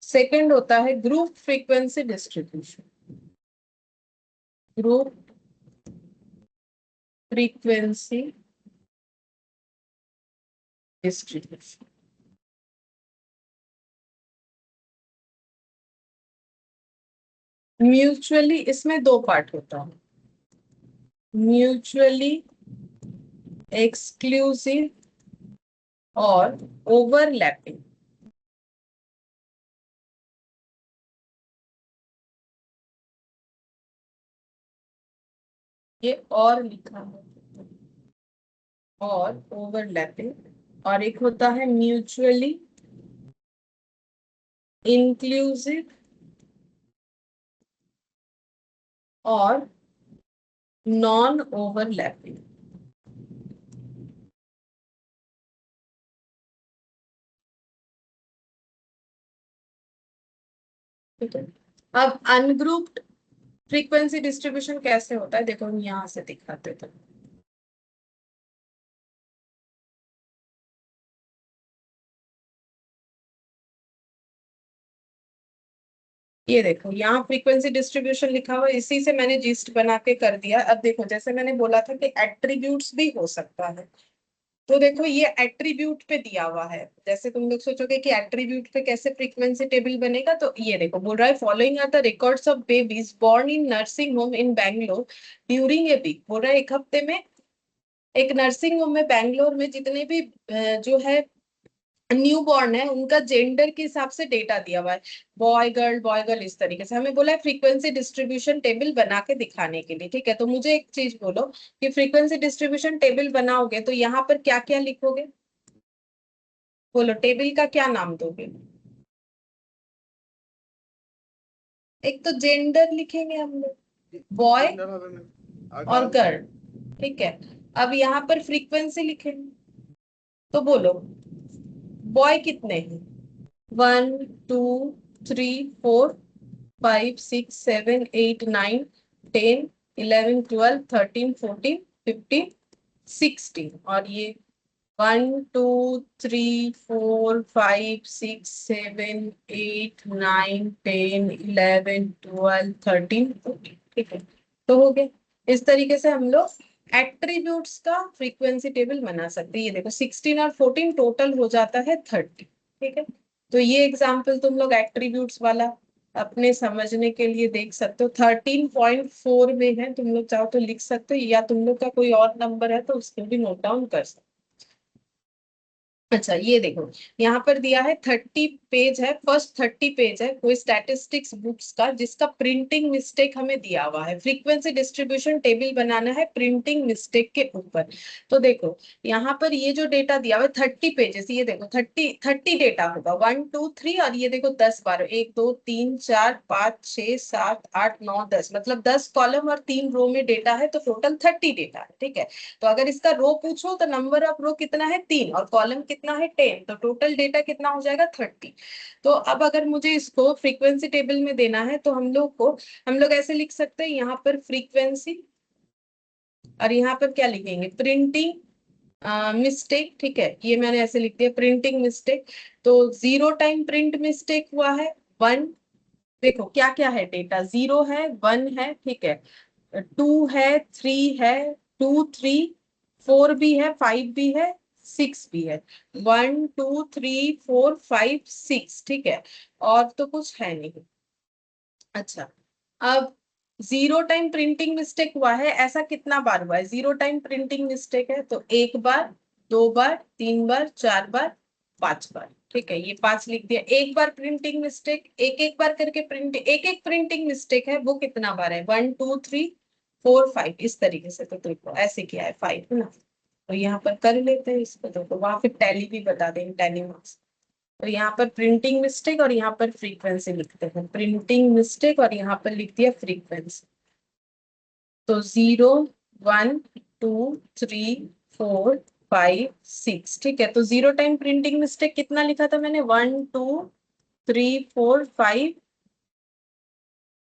Second होता है group frequency distribution, group frequency distribution. Mutually इसमें 2 पार्ट होता है, म्यूचुअली एक्सक्लूसिव और ओवरलैपिंग। ये और लिखा है, और ओवरलैपिंग, और एक होता है म्यूचुअली इंक्लूसिव और नॉन ओवरलैपिंग। ठीक है, अब अनग्रुप्ड फ्रीक्वेंसी डिस्ट्रीब्यूशन कैसे होता है, देखो हम यहाँ से दिखाते थे। ये देखो यहाँ फ्रीक्वेंसी डिस्ट्रीब्यूशन लिखा हुआ है, इसी से मैंने जिस्ट बना के कर दिया। अब देखो जैसे मैंने बोला था कि एट्रीब्यूट्स भी हो सकता है, तो देखो ये एट्रीब्यूट पे दिया हुआ है। जैसे तुम लोग सोचोगे कि एट्रीब्यूट पे कैसे फ्रीक्वेंसी टेबल बनेगा, तो ये देखो बोल रहा है following are the records of babies born in nursing home in Bangalore during a week. बोल रहा है एक हफ्ते में एक नर्सिंग होम में बैंगलोर में जितने भी जो है न्यू बॉर्न है उनका जेंडर के हिसाब से डेटा दिया हुआ है, बॉय गर्ल इस तरीके से। हमें बोला है फ्रीक्वेंसी डिस्ट्रीब्यूशन टेबल बना के दिखाने के लिए। ठीक है, तो मुझे एक चीज बोलो कि फ्रीक्वेंसी डिस्ट्रीब्यूशन टेबल बनाओगे तो यहाँ पर क्या क्या लिखोगे, बोलो टेबल का क्या नाम दोगे। एक तो जेंडर लिखेंगे हम लोग, बॉय और गर्ल। ठीक है, अब यहाँ पर फ्रीक्वेंसी लिखेंगे, तो बोलो बॉय कितने हैं, 1 2 3 4 5 6 7 8 9 10 11 12 13 14 15 16, और ये 1 2 3 4 5 6 7 8 9 10 11 12 13 14। ठीक है, तो हो गया। इस तरीके से हम लोग एट्रीब्यूट्स का फ्रीक्वेंसी टेबल बना सकते हैं। ये देखो 16 और 14 टोटल हो जाता है 30। ठीक है, तो ये एग्जाम्पल तुम लोग एट्रीब्यूट्स वाला अपने समझने के लिए देख सकते हो। 13.4 में है, तुम लोग चाहो तो लिख सकते हो, या तुम लोग का कोई और नंबर है तो उसको भी नोट डाउन कर सकते हो। अच्छा ये देखो यहाँ पर दिया है 30 पेज है, फर्स्ट 30 पेज है कोई स्टैटिस्टिक्स बुक्स का, जिसका प्रिंटिंग मिस्टेक हमें दिया हुआ है। फ्रीक्वेंसी डिस्ट्रीब्यूशन टेबल बनाना है प्रिंटिंग मिस्टेक के ऊपर। तो देखो यहाँ पर ये जो डेटा दिया हुआ है 30 पेजेस, ये देखो 30 डेटा होगा 1 2 3, और ये देखो 10 12 1 2 3 4 5 6 7 8 9 10, मतलब 10 कॉलम और 3 रो में डेटा है, तो टोटल 30 डेटा है। ठीक है, तो अगर इसका रो पूछो तो नंबर ऑफ रो कितना है 3 और कॉलम कितना है 10, तो टोटल डेटा कितना हो जाएगा 30। तो अब अगर मुझे इसको फ्रीक्वेंसी टेबल में देना है तो हम लोग ऐसे लिख सकते हैं, यहाँ पर फ्रीक्वेंसी और यहाँ पर क्या लिखेंगे प्रिंटिंग मिस्टेक। ठीक है, ये मैंने ऐसे लिख दिया प्रिंटिंग मिस्टेक। तो 0 टाइम प्रिंट मिस्टेक हुआ है 1। देखो क्या क्या है डेटा, 0 है 1 है, ठीक है, 2 है 3 है 2 3 4 भी है 5 भी है 6 भी है, 1 2 3 4 5 6। ठीक है, और तो कुछ है नहीं। अच्छा, अब 0 टाइम प्रिंटिंग मिस्टेक हुआ है, ऐसा कितना बार हुआ है 0 टाइम प्रिंटिंग मिस्टेक है, तो 1 बार 2 बार 3 बार 4 बार 5 बार। ठीक है, ये 5 लिख दिया। एक बार प्रिंटिंग मिस्टेक, एक बार करके प्रिंट, एक प्रिंटिंग मिस्टेक है, वो कितना बार है 1 2 3 4 5, इस तरीके से। तो देखो ऐसे किया है 5 है ना, तो यहाँ पर कर लेते हैं इसको। तो वहां फिर टैली भी बता देंगे, टैली मार्क्स। तो यहाँ पर प्रिंटिंग मिस्टेक और यहाँ पर फ्रीक्वेंसी लिखते हैं, प्रिंटिंग मिस्टेक और यहाँ पर लिख दिया फ्रीक्वेंसी। तो 0 1 2 3 4 5 6। ठीक है, तो 0 टाइम प्रिंटिंग मिस्टेक कितना लिखा था मैंने 1 2 3 4 5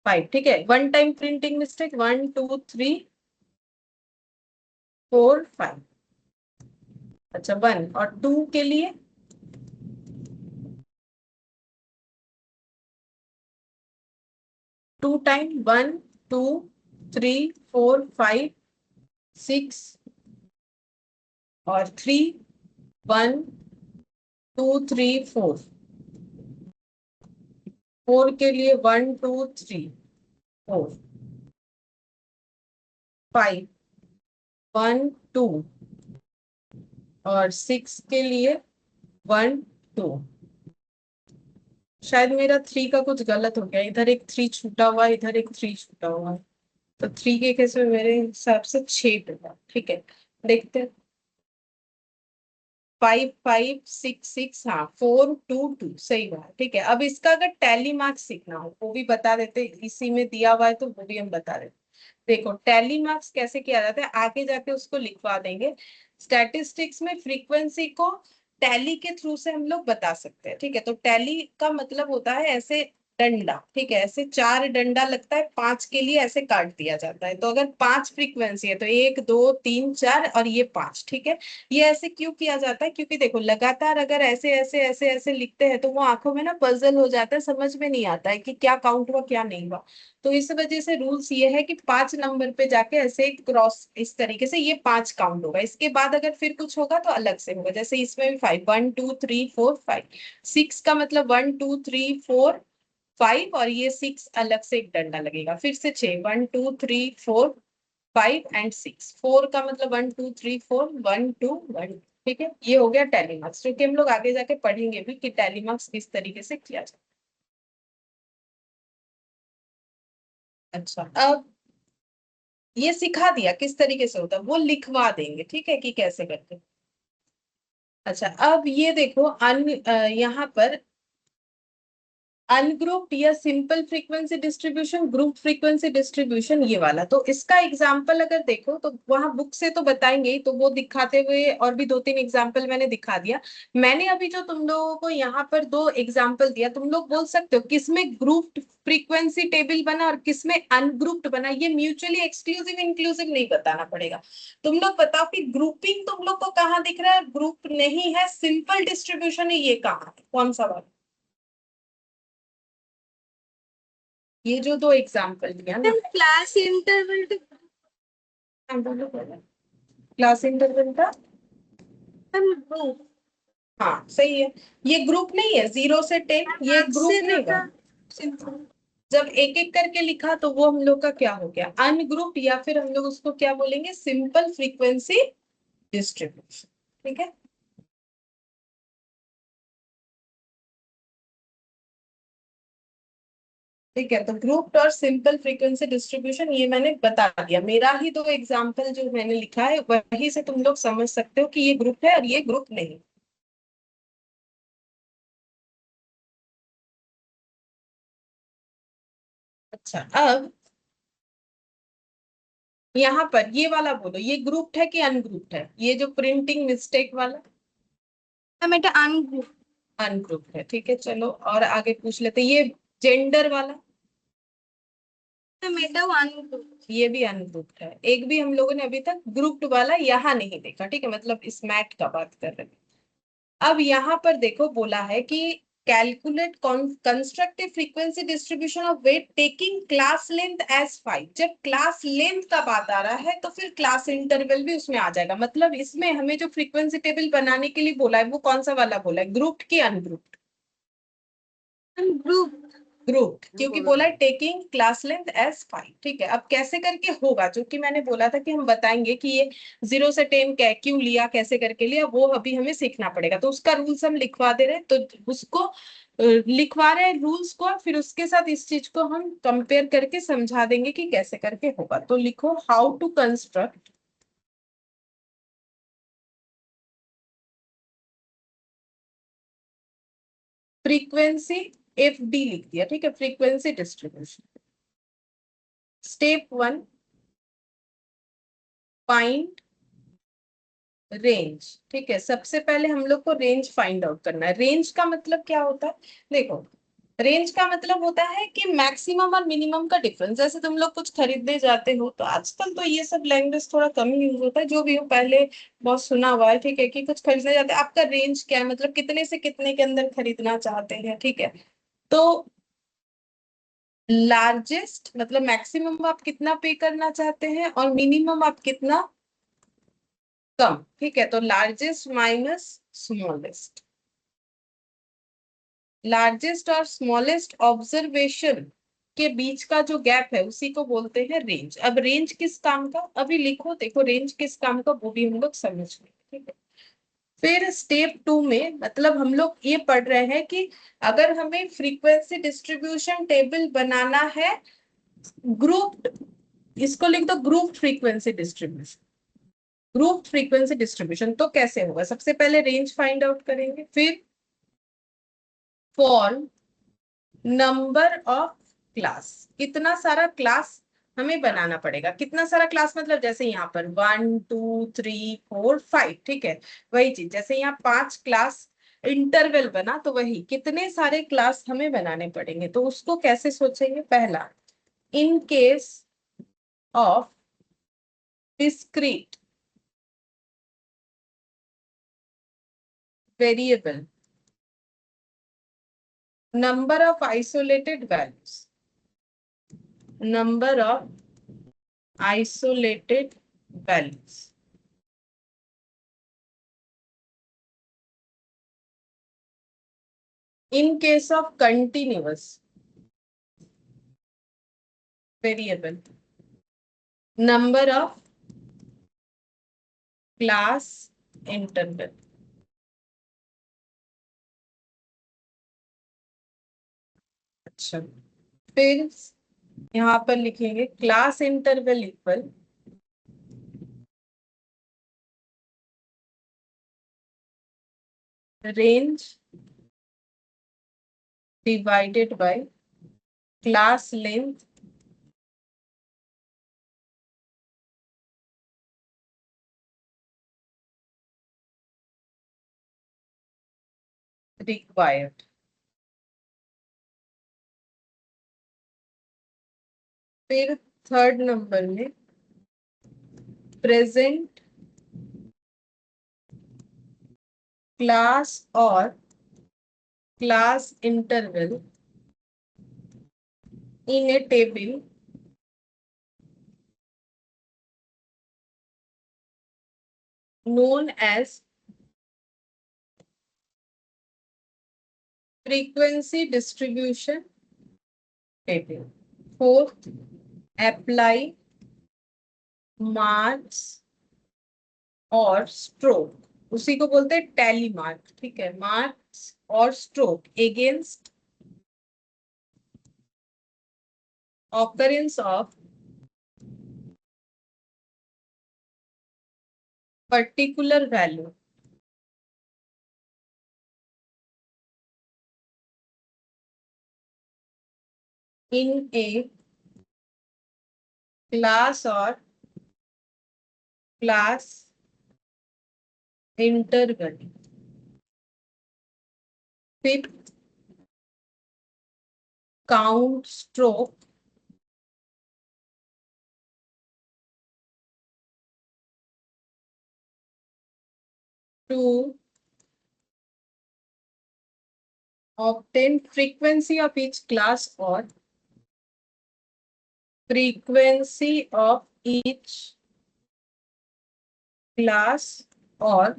5। ठीक है, 1 टाइम प्रिंटिंग मिस्टेक 1 2 3 4 5। अच्छा 1 और 2 के लिए 2 टाइम 1 2 3 4 5 6 और 3 1 2 3 4। 4 के लिए 1 2 3 4 5 1 2, और 6 के लिए 1 2। शायद मेरा 3 का कुछ गलत हो गया, इधर एक 3 छूटा हुआ है, इधर एक 3 छूटा हुआ है। तो 3 के केस में मेरे हिसाब से 6 होगा। ठीक है, देखते हैं। 5 5 6 6, हाँ 4 2 2, सही बात। ठीक है, अब इसका अगर टैली मार्क्स सीखना हो वो भी बता देते, इसी में दिया हुआ है तो वो भी हम बता देते। देखो टैली मार्क्स कैसे किया जाता है, आगे जाके उसको लिखवा देंगे। स्टैटिस्टिक्स में फ्रीक्वेंसी को टैली के थ्रू से हम लोग बता सकते हैं। ठीक है, तो टैली का मतलब होता है ऐसे डंडा। ठीक है, ऐसे 4 डंडा लगता है, 5 के लिए ऐसे काट दिया जाता है। तो अगर 5 फ्रीक्वेंसी है तो 1 2 3 4 और ये 5। ठीक है, ये ऐसे क्यों किया जाता है, क्योंकि देखो लगातार अगर ऐसे ऐसे ऐसे ऐसे लिखते हैं तो वो आंखों में ना पजल हो जाता है, समझ में नहीं आता है कि क्या काउंट हुआ क्या नहीं हुआ। तो इस वजह से रूल्स ये है कि 5 नंबर पे जाके ऐसे क्रॉस, इस तरीके से ये 5 काउंट होगा। इसके बाद अगर फिर कुछ होगा तो अलग से होगा, जैसे इसमें भी 5 1 2 3 4 5। 6 का मतलब 1 2 3 4 5, और ये 6 अलग से एक डंडा लगेगा। फिर से 6 1 2 3 4 5 एंड 6। 4 का मतलब 1 2 3 4 1 2 1। ठीक है, ये हो गया टैली मार्क्स, क्योंकि हम लोग आगे जाके पढ़ेंगे भी कि टैली मार्क्स किस तरीके से किया जाए। अच्छा, अब ये सिखा दिया किस तरीके से होता है, वो लिखवा देंगे। ठीक है, कि कैसे करते। अच्छा, अब ये देखो यहाँ पर अनग्रुप्ड या simple frequency distribution, group frequency distribution, ये वाला। तो इसका एग्जांपल अगर देखो तो वहां बुक से तो बताएंगे ही, तो वो दिखाते हुए और भी 2 3 एग्जांपल मैंने दिखा दिया। मैंने अभी जो तुम लोगों को यहाँ पर 2 एग्जांपल दिया, तुम लोग बोल सकते हो किसमें ग्रुप्ड फ्रीक्वेंसी टेबल बना और किसमें अनग्रुप्ड बना। ये म्यूचुअली एक्सक्लूसिव इंक्लूसिव नहीं बताना पड़ेगा। तुम लोग बताओ कि ग्रुपिंग तुम लोग को कहाँ दिख रहा है, ग्रुप नहीं है, सिंपल डिस्ट्रीब्यूशन है, ये कहाँ है, कौन सा वाला। ये जो 2 एग्जाम्पल दिया ना, क्लास इंटरवल क्लास इंटरवल का, ग्रुप हाँ सही है। ये ग्रुप नहीं है, 0 से 10, ये ग्रुप नहीं है। सिंपल। जब एक एक करके लिखा तो वो हम लोग का क्या हो गया, अनग्रुप, या फिर हम लोग उसको क्या बोलेंगे, सिंपल फ्रीक्वेंसी डिस्ट्रीब्यूशन। ठीक है, ठीक है। तो ग्रुप और सिंपल फ्रीक्वेंसी डिस्ट्रीब्यूशन ये मैंने बता दिया। मेरा ही 2 एग्जाम्पल जो मैंने लिखा है वही से तुम लोग समझ सकते हो कि ये ग्रुप है और ये ग्रुप नहीं। अच्छा, अब यहाँ पर ये वाला बोलो, ये ग्रुप्ड है कि अनग्रुप्ड है, ये जो प्रिंटिंग मिस्टेक वाला। बेटा अनग्रुप। अनग्रुप्ड है, ठीक है। चलो और आगे पूछ लेते, ये जेंडर वाला, बेटा अनग्रुप। ये भी अनग्रुप्ड है। एक भी हम लोगों ने अभी तक ग्रुप्ड वाला यहाँ नहीं देखा। ठीक है, मतलब इस मैट का बात कर रहे हैं। अब यहाँ पर देखो बोला है कि calculate constructive frequency distribution of weight taking class length as 5। जब क्लास लेंथ का बात आ रहा है तो फिर क्लास इंटरवल भी उसमें आ जाएगा। मतलब इसमें हमें जो फ्रीक्वेंसी टेबल बनाने के लिए बोला है वो कौन सा वाला बोला है, ग्रुप्ड की अनग्रुप्ड। ग्रुप ग्रुप, क्योंकि बोला है टेकिंग क्लास लेंथ एज 5। ठीक है, अब कैसे करके होगा, जो कि मैंने बोला था कि हम बताएंगे कि ये 0 से 10 क्यों लिया, कैसे करके लिया, वो अभी हमें सीखना पड़ेगा। तो उसका रूल्स हम लिखवा दे रहे हैं, तो उसको लिखवा रहे हैं रूल्स को, फिर उसके साथ इस चीज को हम कंपेयर करके समझा देंगे कि कैसे करके होगा। तो लिखो how to construct frequency, F D लिख दिया। ठीक है, frequency distribution. Step 1, find range. ठीक है, सबसे पहले हम लोग को रेंज फाइंड आउट करना है। रेंज का मतलब क्या होता है, देखो रेंज का मतलब होता है कि मैक्सिमम और मिनिमम का डिफरेंस। जैसे तुम लोग कुछ खरीदने जाते हो तो आजकल तो ये सब लैंग्वेज थोड़ा कम यूज होता है, जो भी हो पहले बहुत सुना हुआ है। ठीक है, कि कुछ खरीदने जाते हैं, आपका रेंज क्या है, मतलब कितने से कितने के अंदर खरीदना चाहते हैं। ठीक है, तो लार्जेस्ट मतलब मैक्सिमम आप कितना पे करना चाहते हैं और मिनिमम आप कितना कम। ठीक है, तो लार्जेस्ट माइनस स्मॉलेस्ट, लार्जेस्ट और स्मॉलेस्ट ऑब्जर्वेशन के बीच का जो गैप है उसी को बोलते हैं रेंज। अब रेंज किस काम का, अभी लिखो, देखो रेंज किस काम का वो भी हम लोग समझ लेंगे। ठीक है, फिर स्टेप 2 में मतलब हम लोग ये पढ़ रहे हैं कि अगर हमें फ्रीक्वेंसी डिस्ट्रीब्यूशन टेबल बनाना है ग्रुप्ड इसको लिख दो group frequency distribution. Group frequency distribution तो कैसे होगा, सबसे पहले रेंज फाइंड आउट करेंगे, फिर फॉर नंबर ऑफ क्लास, कितना सारा क्लास हमें बनाना पड़ेगा। कितना सारा क्लास मतलब जैसे यहाँ पर 1 2 3 4 5, ठीक है, वही चीज जैसे यहाँ 5 क्लास इंटरवल बना, तो वही कितने सारे क्लास हमें बनाने पड़ेंगे। तो उसको कैसे सोचेंगे, पहला in case of discrete variable number of isolated values, number of isolated values. In case of continuous variable, number of class interval. अच्छा, फिर यहाँ पर लिखेंगे class interval equal range divided by class length required. फिर third number में present class और class interval in a table known as frequency distribution table. Fourth, apply marks और stroke, उसी को बोलते हैं टैली मार्क, ठीक है, marks or stroke against occurrence of particular value in a class or class interval. Fifth, count stroke to obtain frequency of each class or frequency of each class or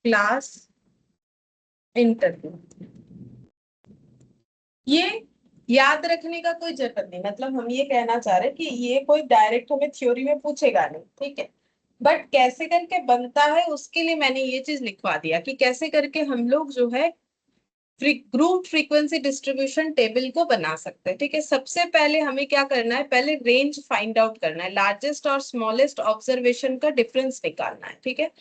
class interval. ये याद रखने का कोई जरूरत नहीं, मतलब हम ये कहना चाह रहे हैं कि ये कोई डायरेक्ट हमें थ्योरी में पूछेगा नहीं, ठीक है, बट कैसे करके बनता है उसके लिए मैंने ये चीज लिखवा दिया कि कैसे करके हम लोग जो है ग्रुप फ्रीक्वेंसी डिस्ट्रीब्यूशन टेबल को बना सकते हैं, ठीक है। सबसे पहले हमें क्या करना है, पहले रेंज फाइंड आउट करना है, लार्जेस्ट और स्मॉलेस्ट ऑब्जर्वेशन का डिफरेंस निकालना है, ठीक है।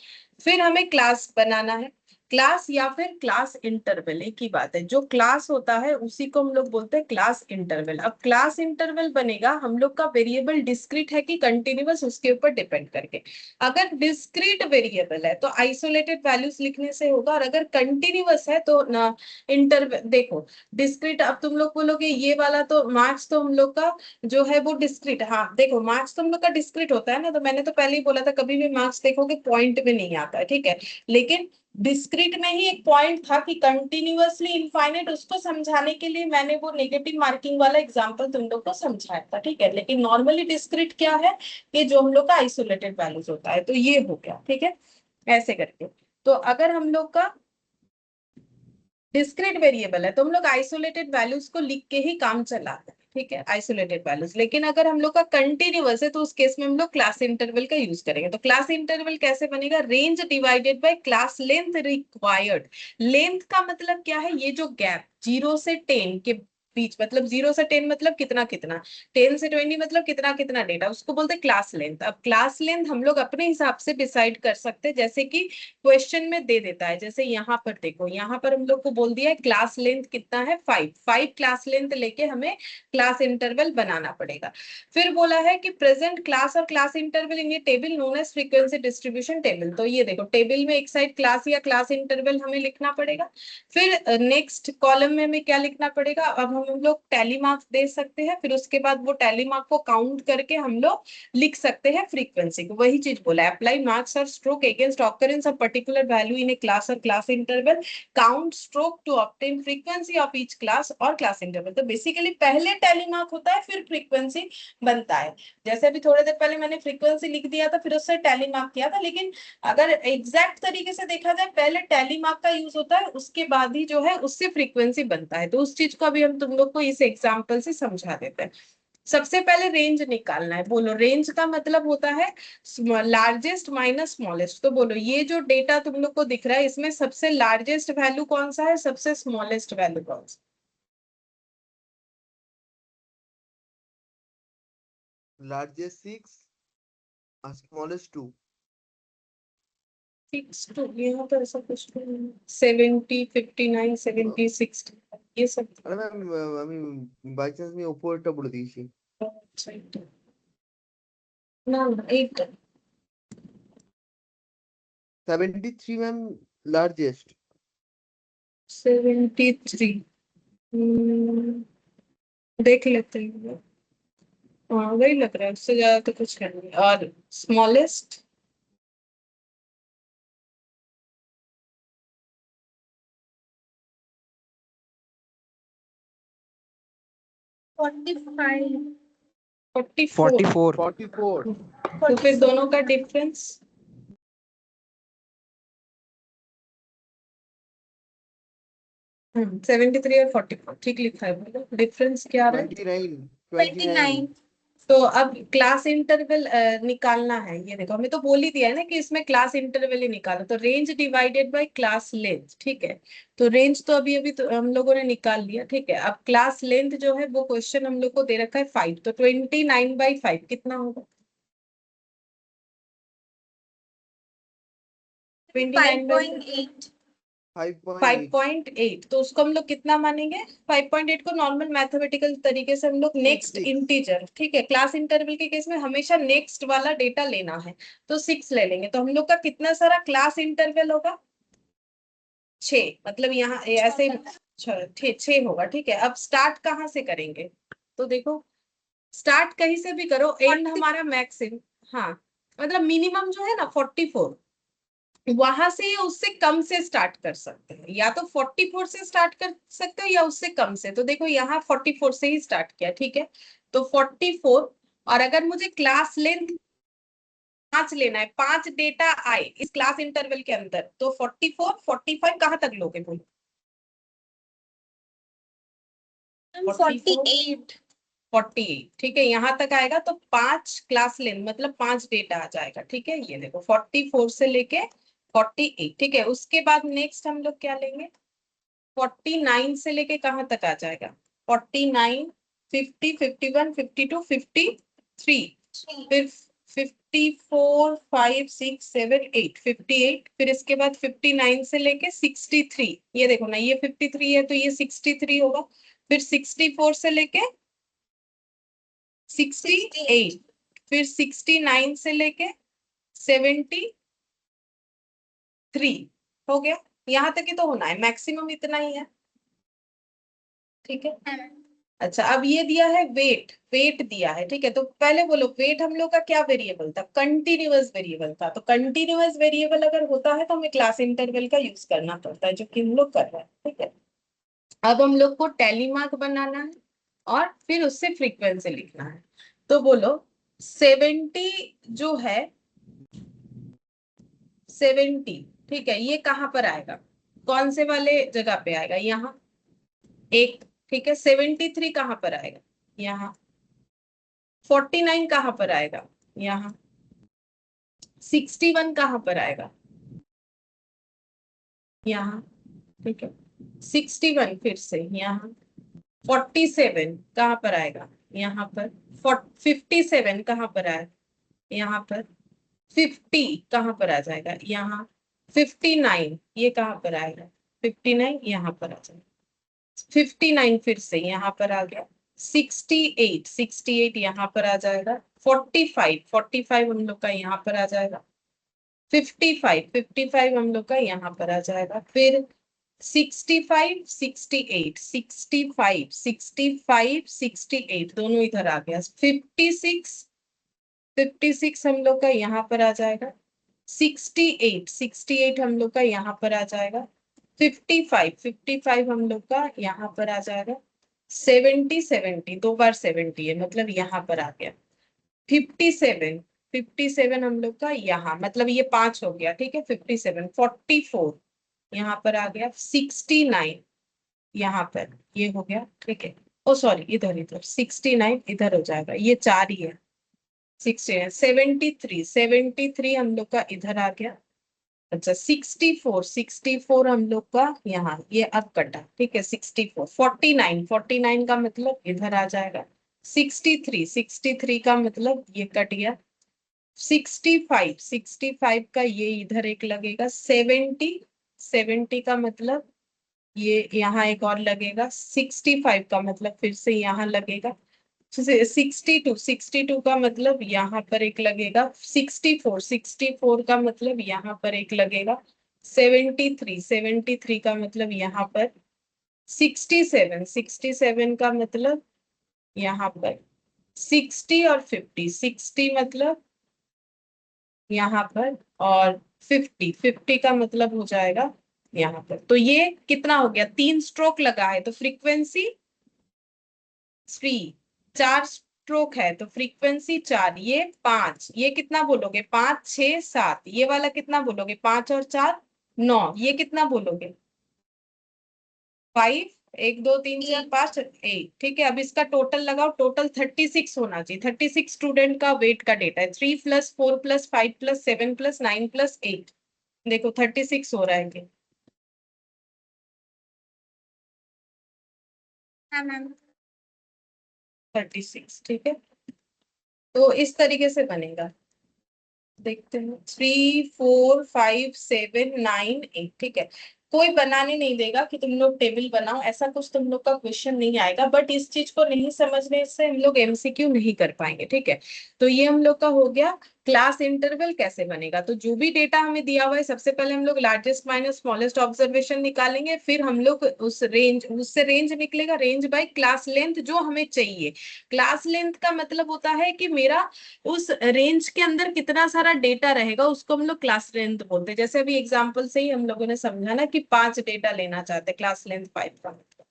फिर हमें क्लास बनाना है, क्लास या फिर क्लास इंटरवल एक ही बात है, जो क्लास होता है उसी को हम लोग बोलते हैं क्लास इंटरवल। अब क्लास इंटरवल बनेगा हम लोग का वेरिएबल डिस्क्रीट है कि कंटिन्यूअस, उसके ऊपर डिपेंड करके। अगर डिस्क्रीट वेरिएबल है तो आइसोलेटेड वैल्यूज लिखने से होगा, और अगर कंटिन्यूअस है तो ना इंटरवल। देखो डिस्क्रीट, अब तुम लोग बोलोगे ये वाला तो मार्क्स तो हम लोग का जो है वो डिस्क्रीट, हाँ देखो मार्क्स तो हम लोग का डिस्क्रीट होता है ना, तो मैंने तो पहले ही बोला था कभी भी मार्क्स देखोगे पॉइंट में नहीं आता है, ठीक है, लेकिन डिस्क्रीट में ही एक पॉइंट था कि कंटिन्यूअसली इनफाइनाइट, उसको समझाने के लिए मैंने वो नेगेटिव मार्किंग वाला एग्जांपल तुम लोग को समझाया था, ठीक है। लेकिन नॉर्मली डिस्क्रीट क्या है कि जो हम लोग का आइसोलेटेड वैल्यूज होता है, तो ये हो गया, ठीक है, ऐसे करके। तो अगर हम लोग का डिस्क्रीट वेरिएबल है तो हम लोग आइसोलेटेड वैल्यूज को लिख के ही काम चलाते हैं, ठीक है, आइसोलेटेड वैल्यूज। लेकिन अगर हम लोग का कंटिन्यूअस है तो उस केस में हम लोग क्लास इंटरवल का यूज करेंगे। तो क्लास इंटरवल कैसे बनेगा, range divided by class length required. Length का मतलब क्या है, ये जो गैप 0 से 10 के बीच, मतलब 0 से 10 मतलब कितना कितना, 10 से 20 मतलब कितना कितना डेटा, उसको बोलते हैं क्लास लेंथ। अब क्लास लेंथ हम लोग अपने हिसाब से डिसाइड कर सकते हैं, जैसे कि क्वेश्चन में दे देता है। जैसे यहाँ पर देखो, यहाँ पर हम लोग को बोल दिया है क्लास लेंथ कितना है 5 क्लास लेंथ लेके हमें क्लास इंटरवल बनाना पड़ेगा। फिर बोला है कि प्रेजेंट क्लास और क्लास इंटरवल इन ये table known as frequency distribution table. तो ये देखो टेबल में एक साइड क्लास या क्लास इंटरवल हमें लिखना पड़ेगा। फिर नेक्स्ट कॉलम में हमें क्या लिखना पड़ेगा, अब हम लोग टैली मार्क्स दे सकते हैं, फिर उसके बाद वो टैली मार्क को काउंट करके हम लोग लिख सकते हैं फ्रीक्वेंसी को। वही चीज बोला है, apply marks or stroke against occurrence of particular value in a class और class interval, count stroke to obtain frequency of each class और क्लास इंटरवल। तो बेसिकली पहले टैली मार्क होता है, फिर फ्रीक्वेंसी बनता है। जैसे अभी थोड़ी देर पहले मैंने फ्रीक्वेंसी लिख दिया था, फिर उससे टैली मार्क किया था, लेकिन अगर एग्जैक्ट तरीके से देखा जाए पहले टैली मार्क का यूज होता है, उसके बाद ही जो है उससे फ्रीक्वेंसी बनता है। तो उस चीज को अभी हम तुम लोग को इस एग्जांपल से समझा देते हैं। सबसे पहले रेंज निकालना है। बोलो, रेंज का मतलब होता है लार्जेस्ट माइनस स्मॉलेस्ट। तो बोलो ये जो डेटा तुम लोग को दिख रहा है, इसमें सबसे लार्जेस्ट वैल्यू कौन सा है, सबसे स्मॉलेस्ट वैल्यू कौन सा? Largest 6, smallest 2. 6 यहाँ पर ऐसा कुछ नहीं, 70, 59, 70, 60 ये सब। আরে ম্যাম আমি বাই চান্স আমি উপরেরটা বলে দিয়েছি। না না, এইটা 73 ম্যাম লার্জেস্ট। 73 देख लेते हैं। हाँ वही लग रहा है, उससे ज्यादा तो कुछ है नहीं। और स्मॉलेस्ट 45 44। 44 44। तो फिर दोनों का डिफरेंस हम्म, 73 और 44 ठीक लिखा है। बोलो डिफरेंस क्या आ रहा है? 29। तो अब क्लास इंटरवल निकालना है। ये देखो हमें तो बोल ही दिया है ना कि इसमें क्लास इंटरवल ही निकालो, तो range divided by class length. ठीक है, तो रेंज तो अभी अभी तो हम लोगों ने निकाल लिया। ठीक है, अब क्लास लेंथ जो है वो क्वेश्चन हम लोग को दे रखा है 5, तो 29/5 कितना होगा? 29/5 5.8 5.8। तो उसको हम लोग कितना मानेंगे? 5.8 को नॉर्मल मैथमेटिकल तरीके से हम लोग नेक्स्ट Six. इंटीजर, ठीक है, क्लास इंटरवल के केस में हमेशा नेक्स्ट वाला डेटा लेना है, तो 6 ले लेंगे। तो हम लोग का कितना सारा क्लास इंटरवल होगा? 6। मतलब यहाँ ऐसे 6 होगा। ठीक है, अब स्टार्ट कहाँ से करेंगे? तो देखो स्टार्ट कहीं से भी करो, एंड 40 हमारा मैक्सिमम, हाँ मतलब मिनिमम जो है ना 44, वहां से या उससे कम से स्टार्ट कर सकते हैं, या तो 44 से स्टार्ट कर सकते हो या उससे कम से। तो देखो यहाँ 44 से ही स्टार्ट किया। ठीक है, तो 44, और अगर मुझे क्लास लेंथ 5 लेना है, 5 डेटा आए इस क्लास इंटरवल के अंदर, तो 44, 45 कहाँ तक लोगे? बोलो 48 48। ठीक है, यहाँ तक आएगा तो 5 क्लास लेंथ मतलब 5 डेटा आ जाएगा। ठीक है, ये देखो 44 से लेके 48। ठीक है, उसके बाद नेक्स्ट हम लोग क्या लेंगे? 49 से लेके कहाँ तक आ जाएगा? 49, 50, 51, 52, 53, फिर 54, 5, 6, 7, 8, 58, फिर इसके बाद 59 से लेके 63। ये देखो ना, ये 53 है तो ये 63 होगा। फिर 64 से लेके 68, फिर 69 से लेके 73 हो गया। यहाँ तक ही तो होना है, मैक्सिमम इतना ही है। ठीक है, अच्छा अब ये दिया है वेट, वेट दिया है। ठीक है, तो पहले बोलो वेट हम लोग का क्या वेरिएबल था? कंटिन्यूअस वेरिएबल था। तो कंटिन्यूअस वेरिएबल अगर होता है तो हमें क्लास इंटरवल का यूज करना पड़ता है, जो कि हम लोग कर रहे हैं। ठीक है, अब हम लोग को टैली मार्क बनाना है और फिर उससे फ्रीक्वेंसी लिखना है। तो बोलो 70 जो है 70, ठीक है, ये कहाँ पर आएगा? कौन से वाले जगह पे आएगा? यहाँ एक। ठीक है, 73 कहाँ पर आएगा? यहाँ। 49 कहाँ पर आएगा? यहाँ। 61 कहाँ पर आएगा? यहाँ। ठीक है, 61 फिर से यहाँ। 47 कहाँ पर आएगा, यहाँ पर। 57 कहाँ पर आएगा, यहाँ पर। 50 कहाँ पर आ जाएगा, यहाँ। 59 ये कहाँ पर आएगा, 59 यहाँ पर आ जाएगा। 59 फिर से यहाँ पर आ गया। 68 यहाँ पर आ जाएगा। 45 हम लोग का यहाँ पर आ जाएगा। 55 हम लोग का यहाँ पर आ जाएगा। फिर 65 दोनों इधर आ गया। 56 हम लोग का यहाँ पर आ जाएगा। 68 हम लोग का यहाँ पर आ जाएगा। 55 हम लोग का यहाँ पर आ जाएगा। 70 दो बार 70 है, मतलब यहाँ पर आ गया। 57 हम लोग का यहाँ, मतलब ये 5 हो गया, ठीक है। 57 44 यहाँ पर आ गया। 69 यहाँ पर ये हो गया, ठीक है। ओ सॉरी, इधर इधर 69 इधर हो जाएगा, ये 4 ही है। 69 73 हम लोग का इधर आ गया। अच्छा 64 हम लोग का यहाँ, ये अब कटा, ठीक है। 64 49 का मतलब इधर आ जाएगा। 63 का मतलब ये कट गया। 65 का ये इधर एक लगेगा। 70 का मतलब ये यहाँ एक और लगेगा। 65 का मतलब फिर से यहाँ लगेगा। 62 का मतलब यहाँ पर एक लगेगा। 64 का मतलब यहाँ पर एक लगेगा। 73 का मतलब यहाँ पर। 67 का मतलब यहाँ पर। 60 और 50 मतलब यहाँ पर। और 50 का मतलब हो जाएगा यहाँ पर। तो ये कितना हो गया, 3 स्ट्रोक लगा है तो फ्रीक्वेंसी 3। 4 स्ट्रोक है तो फ्रीक्वेंसी 4। ये 5, ये कितना बोलोगे, 5 6 7। ये वाला कितना बोलोगे, 5 और 4 9। ये कितना बोलोगे, 5 1 2 3 4 5 8, ठीक है। अब इसका टोटल लगाओ, टोटल 36 होना चाहिए। 36 स्टूडेंट का वेट का डेटा है। 3 + 4 + 5 + 7 + 9 + 8, देखो 36 हो रहा है क्या? हाँ मैम। 36, ठीक है। तो इस तरीके से बनेगा, देखते हैं। 3 4 5 7 9 8, ठीक है। कोई बनाने नहीं देगा कि तुम लोग टेबल बनाओ, ऐसा कुछ तुम लोग का क्वेश्चन नहीं आएगा। बट इस चीज को नहीं समझने से हम लोग एमसीक्यू नहीं कर पाएंगे, ठीक है। तो ये हम लोग का हो गया। क्लास इंटरवल कैसे बनेगा, तो जो भी डेटा हमें दिया हुआ है, सबसे पहले हम लोग लार्जेस्ट माइनस स्मॉलेस्ट ऑब्जर्वेशन निकालेंगे। फिर हम लोग उस रेंज, उससे रेंज निकलेगा, रेंज बाय क्लास लेंथ जो हमें चाहिए। क्लास लेंथ का मतलब होता है कि मेरा उस रेंज के अंदर कितना सारा डेटा रहेगा, उसको हम लोग क्लास लेंथ बोलते हैं। जैसे अभी एग्जांपल से ही हम लोगों ने समझा ना कि 5 डेटा लेना चाहते हैं, क्लास लेंथ 5 का मतलब,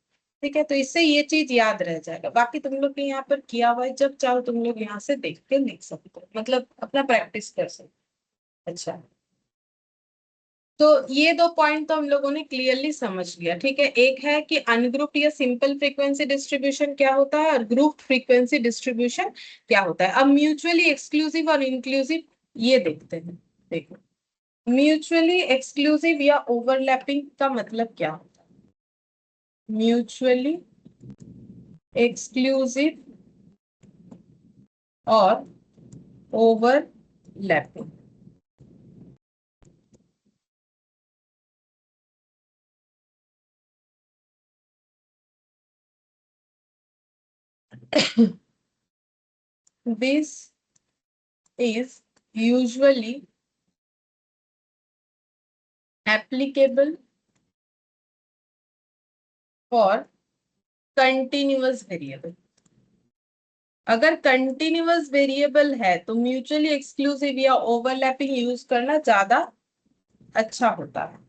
ठीक है। तो इससे ये चीज याद रह जाएगा। बाकी तुम लोग ने यहाँ पर किया हुआ है, जब चाहो तुम लोग यहाँ से देख के लिख सकते हो, मतलब अपना प्रैक्टिस कर सकते हो। अच्छा, तो ये 2 पॉइंट तो हम लोगों ने क्लियरली समझ लिया, ठीक है। एक है कि अनग्रुप्ड या सिंपल फ्रीक्वेंसी डिस्ट्रीब्यूशन क्या होता है, और ग्रुप्ड फ्रीक्वेंसी डिस्ट्रीब्यूशन क्या होता है। अब म्यूचुअली एक्सक्लूसिव और इंक्लूसिव ये देखते हैं। देखो, म्यूचुअली एक्सक्लूसिव या ओवरलैपिंग का मतलब क्या होता है। म्यूचुअली एक्सक्लूसिव और overlapping, this is usually applicable for continuous variable। अगर कंटिन्यूअस वेरिएबल है तो म्यूचुअली एक्सक्लूसिव या ओवरलैपिंग यूज करना ज्यादा अच्छा होता है।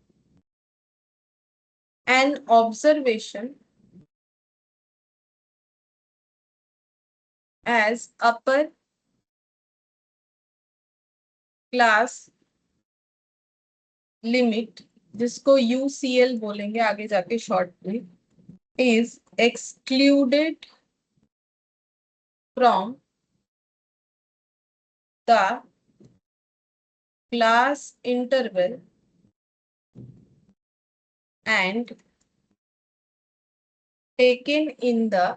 An observation as upper class limit, जिसको यूसीएल बोलेंगे आगे जाके शॉर्ट में, is excluded from the class interval and taken in the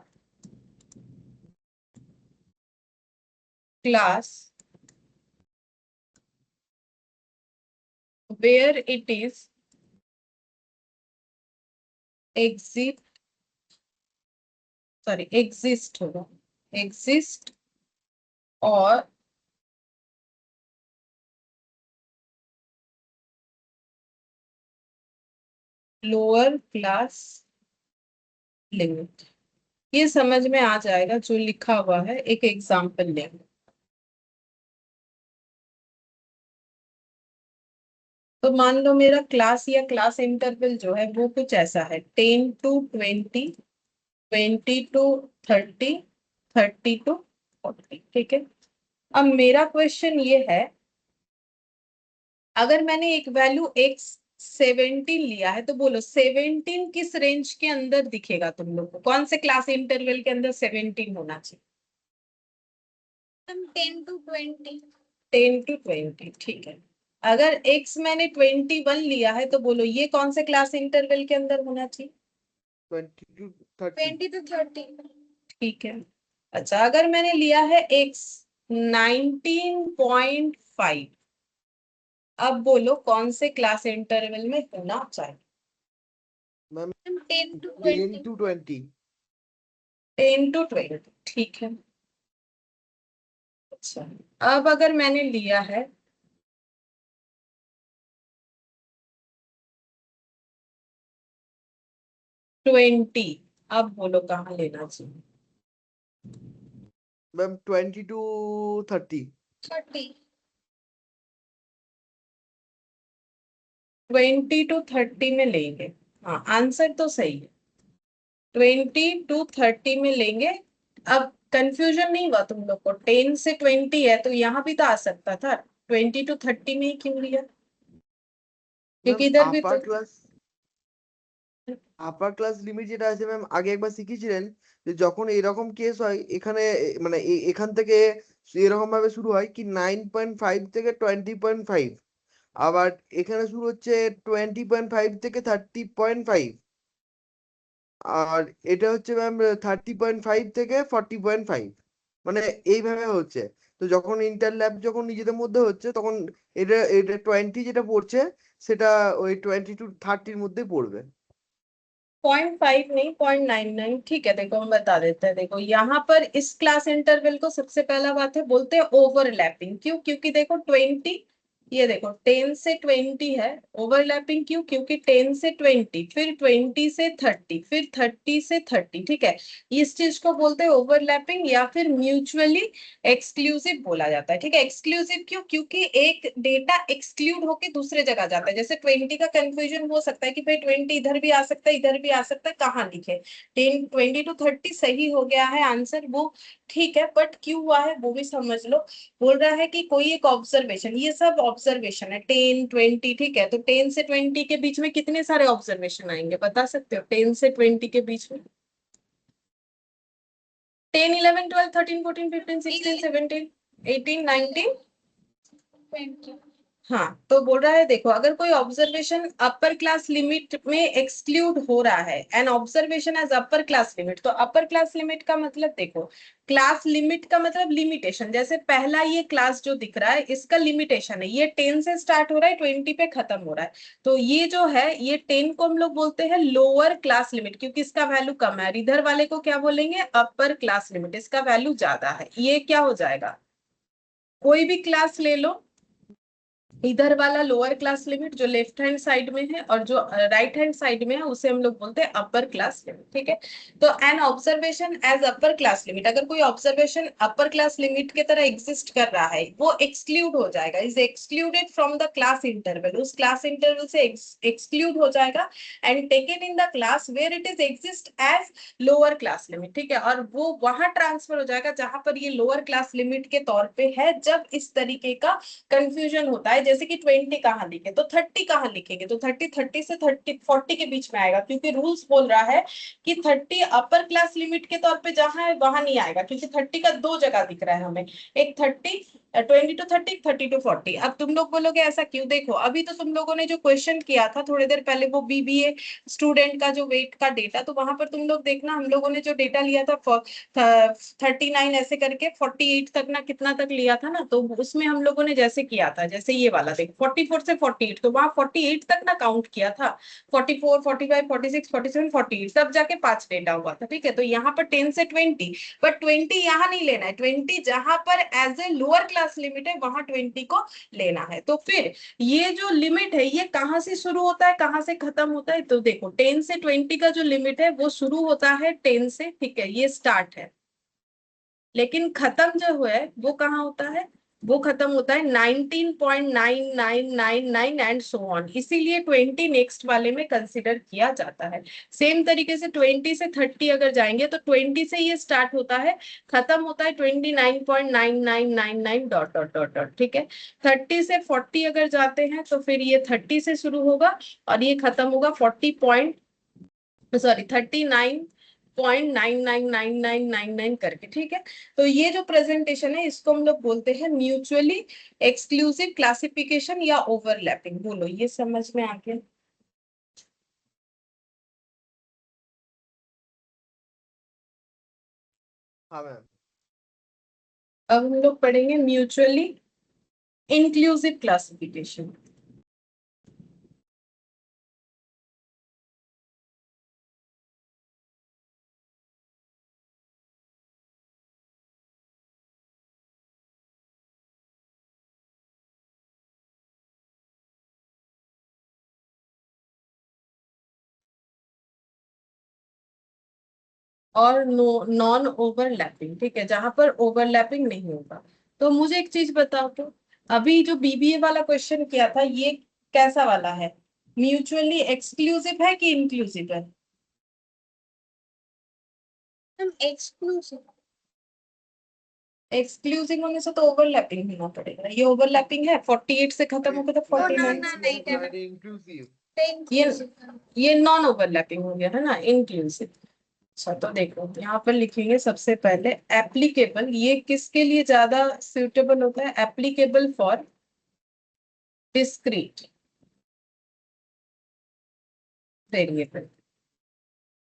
class where it is exist होगा, exist or lower class limit. ये समझ में आ जाएगा जो लिखा हुआ है, एक एग्जांपल ले। तो मान लो मेरा क्लास या क्लास इंटरवल जो है वो कुछ ऐसा है 10 to 20, 20 to 30, 30 to 40, ठीक है। अब मेरा क्वेश्चन ये है, अगर मैंने एक वैल्यू x 17 लिया है तो बोलो 17 किस रेंज के अंदर दिखेगा तुम लोग को, कौन से क्लास इंटरवल के अंदर 17 होना चाहिए? 10 to 20। 10 to 20, ठीक है। अगर x मैंने 21 लिया है तो बोलो ये कौन से क्लास इंटरवल के अंदर होना चाहिए? 20 to 30। 20 to 30। ठीक है। अच्छा, अगर मैंने लिया है x 19.5, अब बोलो कौन से क्लास इंटरवल में होना चाहिए? Ma'am 10 to 10 20। to 20। 10 to 20, ठीक है। अच्छा, अब अगर मैंने लिया है 20, अब बोलो कहाँ लेना चाहिए? Ma'am 20 to 30। 30। 20 to 30 में लेंगे। हाँ, आंसर तो सही है, 20 to 30 में लेंगे। अब कंफ्यूजन नहीं हुआ तुम लोग को? 10 से 20 है तो यहाँ भी तो आ सकता था, 20 to 30 में ही क्यों लिया? क्योंकि इधर भी तो আপার ক্লাস লিমিট যেটা আছে ম্যাম, আগে একবার শিখেছিলেন যে যখন এরকম কেস হয় এখানে মানে এখান থেকে এরকম ভাবে শুরু হয় কি 9.5 থেকে 20.5, আবার এখানে শুরু হচ্ছে 20.5 থেকে 30.5, আর এটা হচ্ছে ম্যাম 30.5 থেকে 40.5, মানে এইভাবে হচ্ছে। তো যখন ইন্টারল্যাপ যখন নিজেদের মধ্যে হচ্ছে তখন এটা এটা 20 যেটা পড়ছে সেটা ওই 20 to 30 মধ্যে পড়বে। 0.5 नहीं 0.99, ठीक है। देखो हम बता देते हैं, देखो यहाँ पर इस क्लास इंटरवल को सबसे पहला बात है बोलते हैं ओवरलैपिंग। क्यों? क्योंकि देखो 20, ये देखो 10 से 20 है, ओवरलैपिंग क्यों? क्योंकि 10 से 20, फिर 20 से 30, फिर 30 से 30, ठीक है। इस चीज को बोलते हैं ओवरलैपिंग या फिर म्यूचुअली एक्सक्लूसिव बोला जाता है, ठीक है। एक्सक्लूसिव क्यों? क्योंकि एक डेटा एक्सक्लूड होके दूसरे जगह जाता है। जैसे 20 का कंफ्यूजन हो सकता है कि भाई 20 इधर भी आ सकता है, इधर भी आ सकता है, कहाँ लिखे? 10 20 to 30 सही हो गया है आंसर वो, ठीक है। बट क्यों हुआ है वो भी समझ लो। बोल रहा है कि कोई एक ऑब्जर्वेशन, ये सब ऑब्जर्वेशन है 10 20, ठीक है। तो 10 से 20 के बीच में कितने सारे ऑब्जर्वेशन आएंगे बता सकते हो? 10 से 20 के बीच में 10 11 12 13 14 15 16 17 18 19 20। हाँ, तो बोल रहा है देखो अगर कोई ऑब्जर्वेशन अपर क्लास लिमिट में एक्सक्लूड हो रहा है, an observation as upper class limit, तो अपर क्लास लिमिट का मतलब देखो, क्लास लिमिट का मतलब लिमिटेशन। जैसे पहला ये क्लास जो दिख रहा है इसका लिमिटेशन है, ये 10 से स्टार्ट हो रहा है 20 पे खत्म हो रहा है, तो ये जो है ये 10 को हम लोग बोलते हैं लोअर क्लास लिमिट क्योंकि इसका वैल्यू कम है। इधर वाले को क्या बोलेंगे? अपर क्लास लिमिट, इसका वैल्यू ज्यादा है। ये क्या हो जाएगा? कोई भी क्लास ले लो, इधर वाला लोअर क्लास लिमिट जो लेफ्ट हैंड साइड में है और जो राइट हैंड साइड में है उसे हम लोग बोलते हैं अपर क्लास लिमिट, ठीक है। तो an observation as upper class limit, अगर कोई ऑब्जर्वेशन अपर क्लास लिमिट के तरह एग्जिस्ट कर रहा है वो एक्सक्लूड हो जाएगा, is excluded from the class interval, उस क्लास इंटरवल से एक्सक्लूड हो जाएगा and taken in the class where it is exist as lower class limit, ठीक है। और वो वहां ट्रांसफर हो जाएगा जहां पर ये लोअर क्लास लिमिट के तौर पे है। जब इस तरीके का कंफ्यूजन होता है जैसे कि 20 कहाँ लिखे तो 30 कहाँ लिखेंगे, तो 30 से 30 40 के बीच में आएगा क्योंकि रूल्स बोल रहा है कि 30 अपर क्लास लिमिट के तौर पे जहां है वहां नहीं आएगा क्योंकि 30 का दो जगह दिख रहा है हमें, एक 30 20 to 30, 30 to 40। अब तुम लोग बोलोगे ऐसा क्यों? देखो अभी तो तुम लोगों ने जो क्वेश्चन किया था थोड़ी देर पहले, वो बीबीए स्टूडेंट का जो वेट का डेटा, तो वहां पर तुम लोग देखना हम लोगों ने जो डेटा लिया था 39 ऐसे करके 48 तक ना, कितना तक लिया था ना, तो उसमें हम लोगों ने जैसे किया था, जैसे ये वाला देख 44 से 48, तो वहां 48 तक ना काउंट किया था। 44, 45, 46, 47, 48 तब जाके 5 डेटा हुआ था। ठीक है, तो यहाँ पर 10 से 20, बट 20 यहाँ नहीं लेना है। 20 जहां पर as a lower class limit है वहां 20 को लेना है। तो फिर ये जो लिमिट है ये कहाँ से शुरू होता है, कहाँ से खत्म होता है? तो देखो 10 से 20 का जो लिमिट है वो शुरू होता है 10 से, ठीक है, ये स्टार्ट है। लेकिन खत्म जो है वो कहाँ होता है? वो खत्म होता है 19.9999 एंड सो ऑन। इसीलिए 20 नेक्स्ट वाले में कंसिडर किया जाता है। सेम तरीके से 20 से 30 अगर जाएंगे तो 20 से ये स्टार्ट होता है, खत्म होता है 29.9999 डॉट डॉट डॉट डॉट। ठीक है, 30 से 40 अगर जाते हैं तो फिर ये 30 से शुरू होगा और ये खत्म होगा 39.999999 करके। ठीक है, तो ये जो प्रेजेंटेशन है इसको हम लोग बोलते हैं म्यूचुअली एक्सक्लूसिव क्लासिफिकेशन या ओवरलैपिंग। बोलो ये समझ में आ गया? हाँ मैम। अब हम लोग पढ़ेंगे म्यूचुअली इंक्लूसिव क्लासिफिकेशन। और नॉन ओवरलैपिंग, ठीक है, जहां पर ओवरलैपिंग नहीं होगा। तो मुझे एक चीज बताओ, तो अभी जो बीबीए वाला क्वेश्चन किया था ये कैसा वाला है? म्यूचुअली एक्सक्लूसिव है कि इंक्लूसिव है? Ma'am exclusive. एक्सक्लूसिव होने से तो ओवरलैपिंग होना पड़ेगा। ये ओवरलैपिंग है, 48 से खत्म होगा तो ओ ना 49। ना नहीं है, इंक्लूसिव। ये नॉन ओवरलैपिंग हो गया है ना, इंक्लूसिव। अच्छा, तो देखो यहाँ पर लिखेंगे सबसे पहले एप्लीकेबल। ये किसके लिए ज्यादा सुटेबल होता है? Applicable for discrete variable.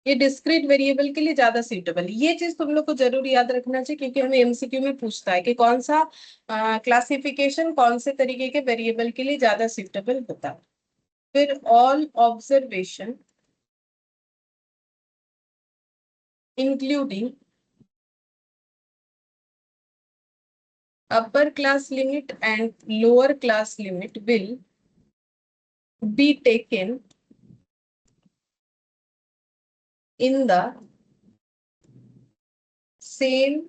ये डिस्क्रीट वेरिएबल के लिए ज्यादा सूटेबल। ये चीज तुम लोग को जरूर याद रखना चाहिए क्योंकि हमें एमसीक्यू में पूछता है कि कौन सा क्लासिफिकेशन कौन से तरीके के वेरिएबल के लिए ज्यादा सूटेबल होता है। फिर all observation including upper class limit and lower class limit will be taken in the same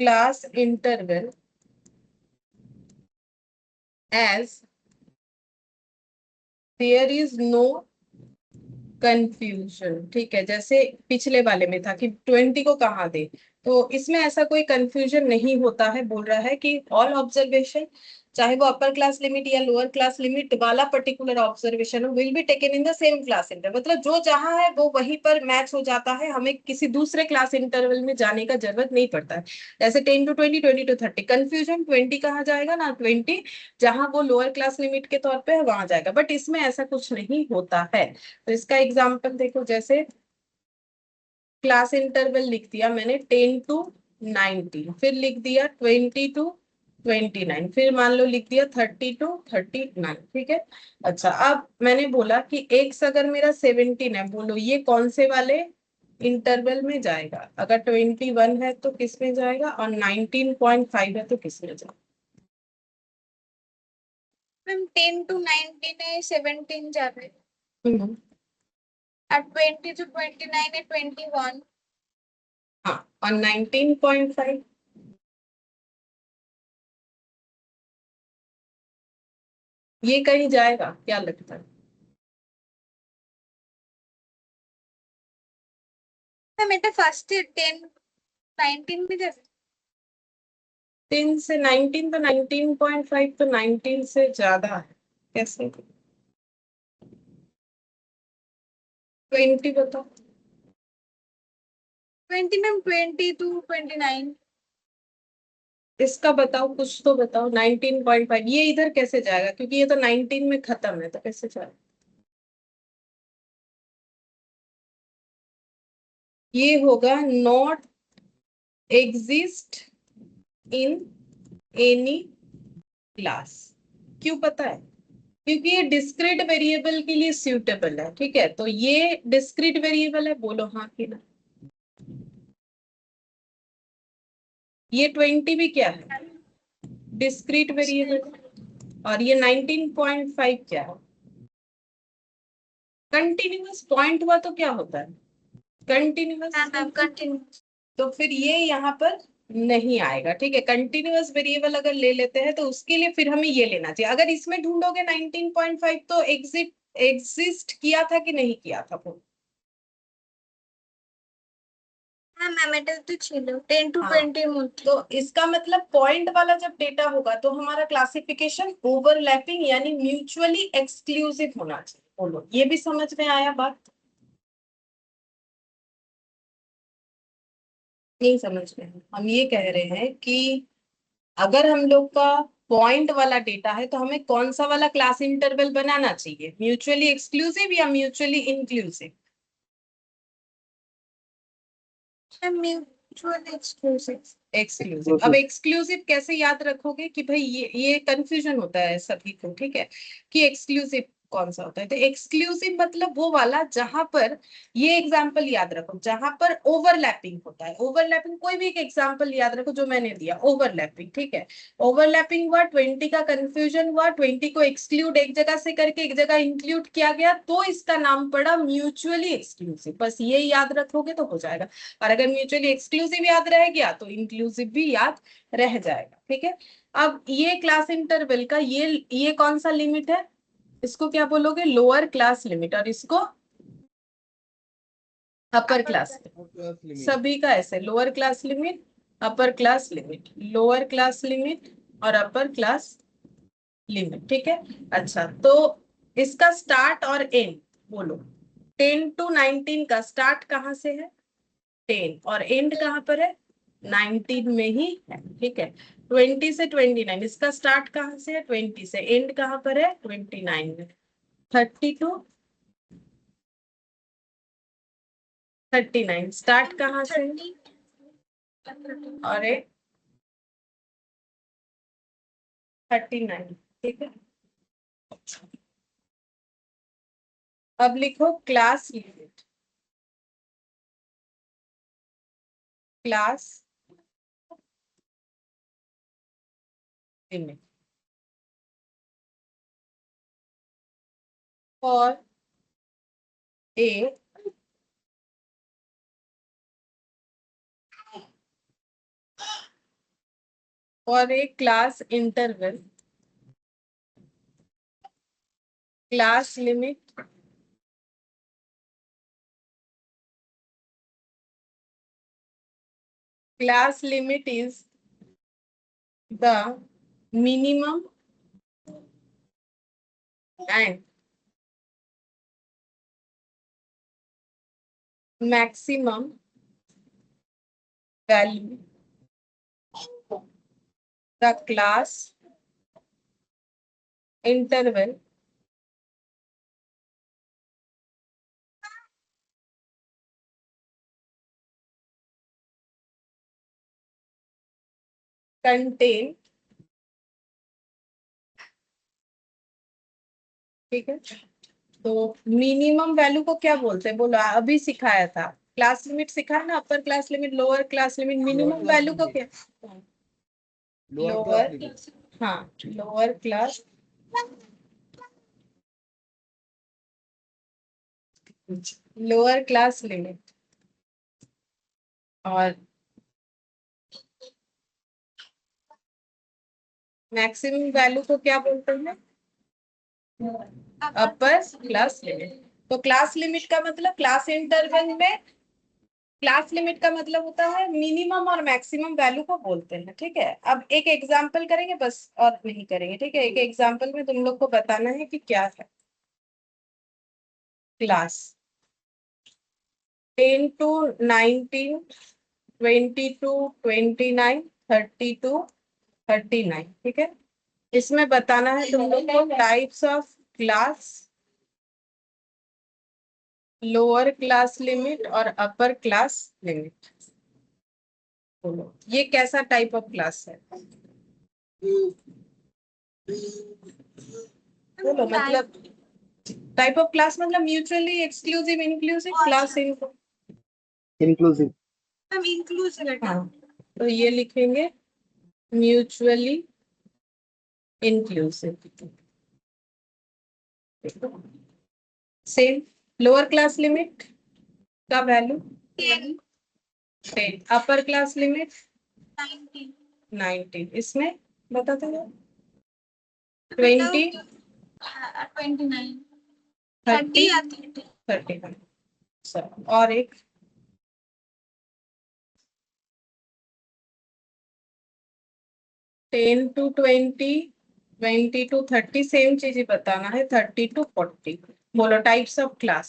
class interval as there is no confusion. ठीक है, जैसे पिछले वाले में था कि 20 को कहाँ दे, तो इसमें ऐसा कोई कंफ्यूजन नहीं होता है। बोल रहा है कि ऑल ऑब्जर्वेशन, चाहे वो अपर क्लास लिमिट या लोअर क्लास लिमिट वाला पर्टिकुलर ऑब्जर्वेशन हो, will be taken in the same class interval. मतलब जो जहां है वो वहीं पर मैच हो जाता है, हमें किसी दूसरे क्लास इंटरवल में जाने का जरूरत नहीं पड़ता है। जैसे 10 to 20, 20 to 30, कंफ्यूजन 20 कहाँ जाएगा ना, 20 जहां वो लोअर क्लास लिमिट के तौर पे है वहां जाएगा, बट इसमें ऐसा कुछ नहीं होता है। तो इसका एग्जाम्पल देखो, जैसे क्लास इंटरवल लिख दिया मैंने 10 to 19, फिर लिख दिया 20 to 29, फिर मान लो लिख दिया 30 to 39। ठीक है, अच्छा अब मैंने बोला कि एक्स अगर मेरा 17 है, बोलो ये कौन से वाले इंटरवल में जाएगा? अगर 21 है तो किस में जाएगा, और 19.5 है तो किस में जाएगा? मैम 10 to 19 है 17 যাবে, हम्म, और 20 to 29 है 21। हाँ, और 19.5 ये कहीं जाएगा क्या लगता है? मैम এটা ফার্স্টে 10 19 में যাবে। 10 से 19 तो 19.5 तो 19 से ज्यादा है, कैसे? 20 बताओ। 20 मैम 20 to 29। इसका बताओ, कुछ तो बताओ। 19.5 ये इधर कैसे जाएगा, क्योंकि ये तो 19 में खत्म है, तो कैसे जाएगा? ये होगा not exist in any class. क्यों पता है? क्योंकि ये डिस्क्रीट वेरिएबल के लिए सूटेबल है। ठीक है, तो ये डिस्क्रीट वेरिएबल है, बोलो हाँ कि ना। ये 20 भी क्या है? Discrete variable. और ये 19.5 क्या है? कंटिन्यूअस। पॉइंट हुआ तो क्या होता है? कंटिन्यूअस। Ma'am continue. तो फिर ये यहाँ पर नहीं आएगा। ठीक है, कंटिन्यूअस वेरिएबल अगर ले लेते हैं तो उसके लिए फिर हमें ये लेना चाहिए। अगर इसमें ढूंढोगे 19.5 तो एग्जिस्ट किया था कि नहीं किया था वो? হ্যাঁ ম্যাম এটা তো ছিল 10 to हाँ। 20 এর মধ্যে। तो इसका मतलब पॉइंट वाला जब डेटा होगा तो हमारा क्लासिफिकेशन ओवरलैपिंग यानी म्यूचुअली एक्सक्लूसिव होना चाहिए। बोलो, ये भी समझ में आया बात? नहीं समझ में आया। हम ये कह रहे हैं कि अगर हम लोग का पॉइंट वाला डेटा है तो हमें कौन सा वाला क्लास इंटरवल बनाना चाहिए, म्यूचुअली एक्सक्लूसिव या mutually inclusive? Ma'am mutual exclusive. Exclusive. अब एक्सक्लूसिव कैसे याद रखोगे कि भाई ये कंफ्यूजन होता है सभी को। ठीक है, कि एक्सक्लूसिव कौन सा होता है? तो एक्सक्लूसिव मतलब वो वाला जहां पर, ये एग्जांपल याद रखो, जहां पर ओवरलैपिंग होता है। ओवरलैपिंग कोई भी एक एग्जांपल याद रखो जो मैंने दिया, ओवरलैपिंग। ठीक है, ओवरलैपिंग हुआ, 20 का कंफ्यूजन हुआ, 20 को एक्सक्लूड एक जगह से करके एक जगह इंक्लूड किया गया, तो इसका नाम पड़ा म्यूचुअली एक्सक्लूसिव। बस ये याद रखोगे तो हो जाएगा। और अगर म्यूचुअली एक्सक्लूसिव याद रह गया तो इंक्लूसिव भी याद रह जाएगा। ठीक है, अब ये क्लास इंटरवल का ये कौन सा लिमिट है? इसको क्या बोलोगे? Lower class limit. और इसको अपर क्लास। सभी का ऐसे लोअर क्लास लिमिट, अपर class limit, lower class limit और अपर क्लास लिमिट। ठीक है, अच्छा तो इसका स्टार्ट और एंड बोलो। 10 to 19 का स्टार्ट कहाँ से है? 10। और एंड कहाँ पर है? 19 में ही है। ठीक है, 20 से 29, इसका स्टार्ट कहाँ से है? 20 से। एंड कहाँ पर है? 29 में। 32 39 स्टार्ट कहाँ से है? और 39। ठीक है, अब लिखो class limit. Class limit for a class interval, class limit is the minimum and maximum value the class interval contain। ठीक है, तो मिनिमम वैल्यू को क्या बोलते हैं? बोलो, अभी सिखाया था, क्लास लिमिट सिखाया ना, अपर class limit, lower class limit. Minimum value को क्या? लोअर, हाँ लोअर क्लास लिमिट। और मैक्सिमम वैल्यू को क्या बोलते हैं? अपर क्लास लिमिट। तो क्लास लिमिट का मतलब क्लास इंटरवल में, क्लास लिमिट का मतलब होता है मिनिमम और मैक्सिमम वैल्यू को बोलते हैं। ठीक है, अब एक एग्जांपल करेंगे बस, और नहीं करेंगे। ठीक है, एक एग्जांपल में तुम लोग को बताना है कि क्या है। क्लास 10 to 19, 20 to 29, 32, 39, ठीक है। इसमें बताना है तुम लोग को types of class, lower class limit और अपर क्लास लिमिट। बोलो ये कैसा टाइप ऑफ क्लास है? बोलो मतलब टाइप ऑफ क्लास मतलब mutually exclusive, inclusive, class inclusive. Ma'am inclusive है। हाँ, तो ये लिखेंगे mutually inclusive. Same lower class limit का वैल्यू 10, अपर क्लास लिमिट 19। इसमें बताते हैं 20, 29, 30, 30 31। सर और एक 10 to 20, 20 to 30, सेम चीज ही बताना है 30 to 40। बोलो टाइप्स ऑफ क्लास।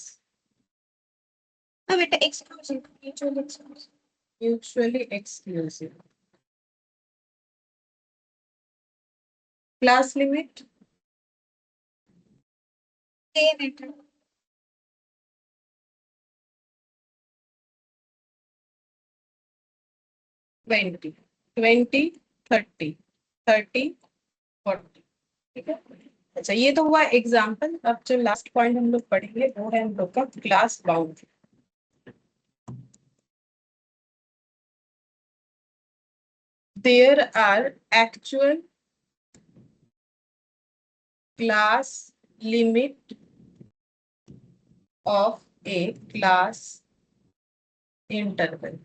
बेटा exclusive, mutual exclusive. Mutually exclusive. Class limit 10 बेटा। 20, 20, 30, 30, 40, ठीक है। अच्छा ये तो हुआ एग्जाम्पल। अब जो लास्ट पॉइंट हम लोग पढ़ेंगे वो है हम लोग का class boundary. There are actual class limit of a class interval।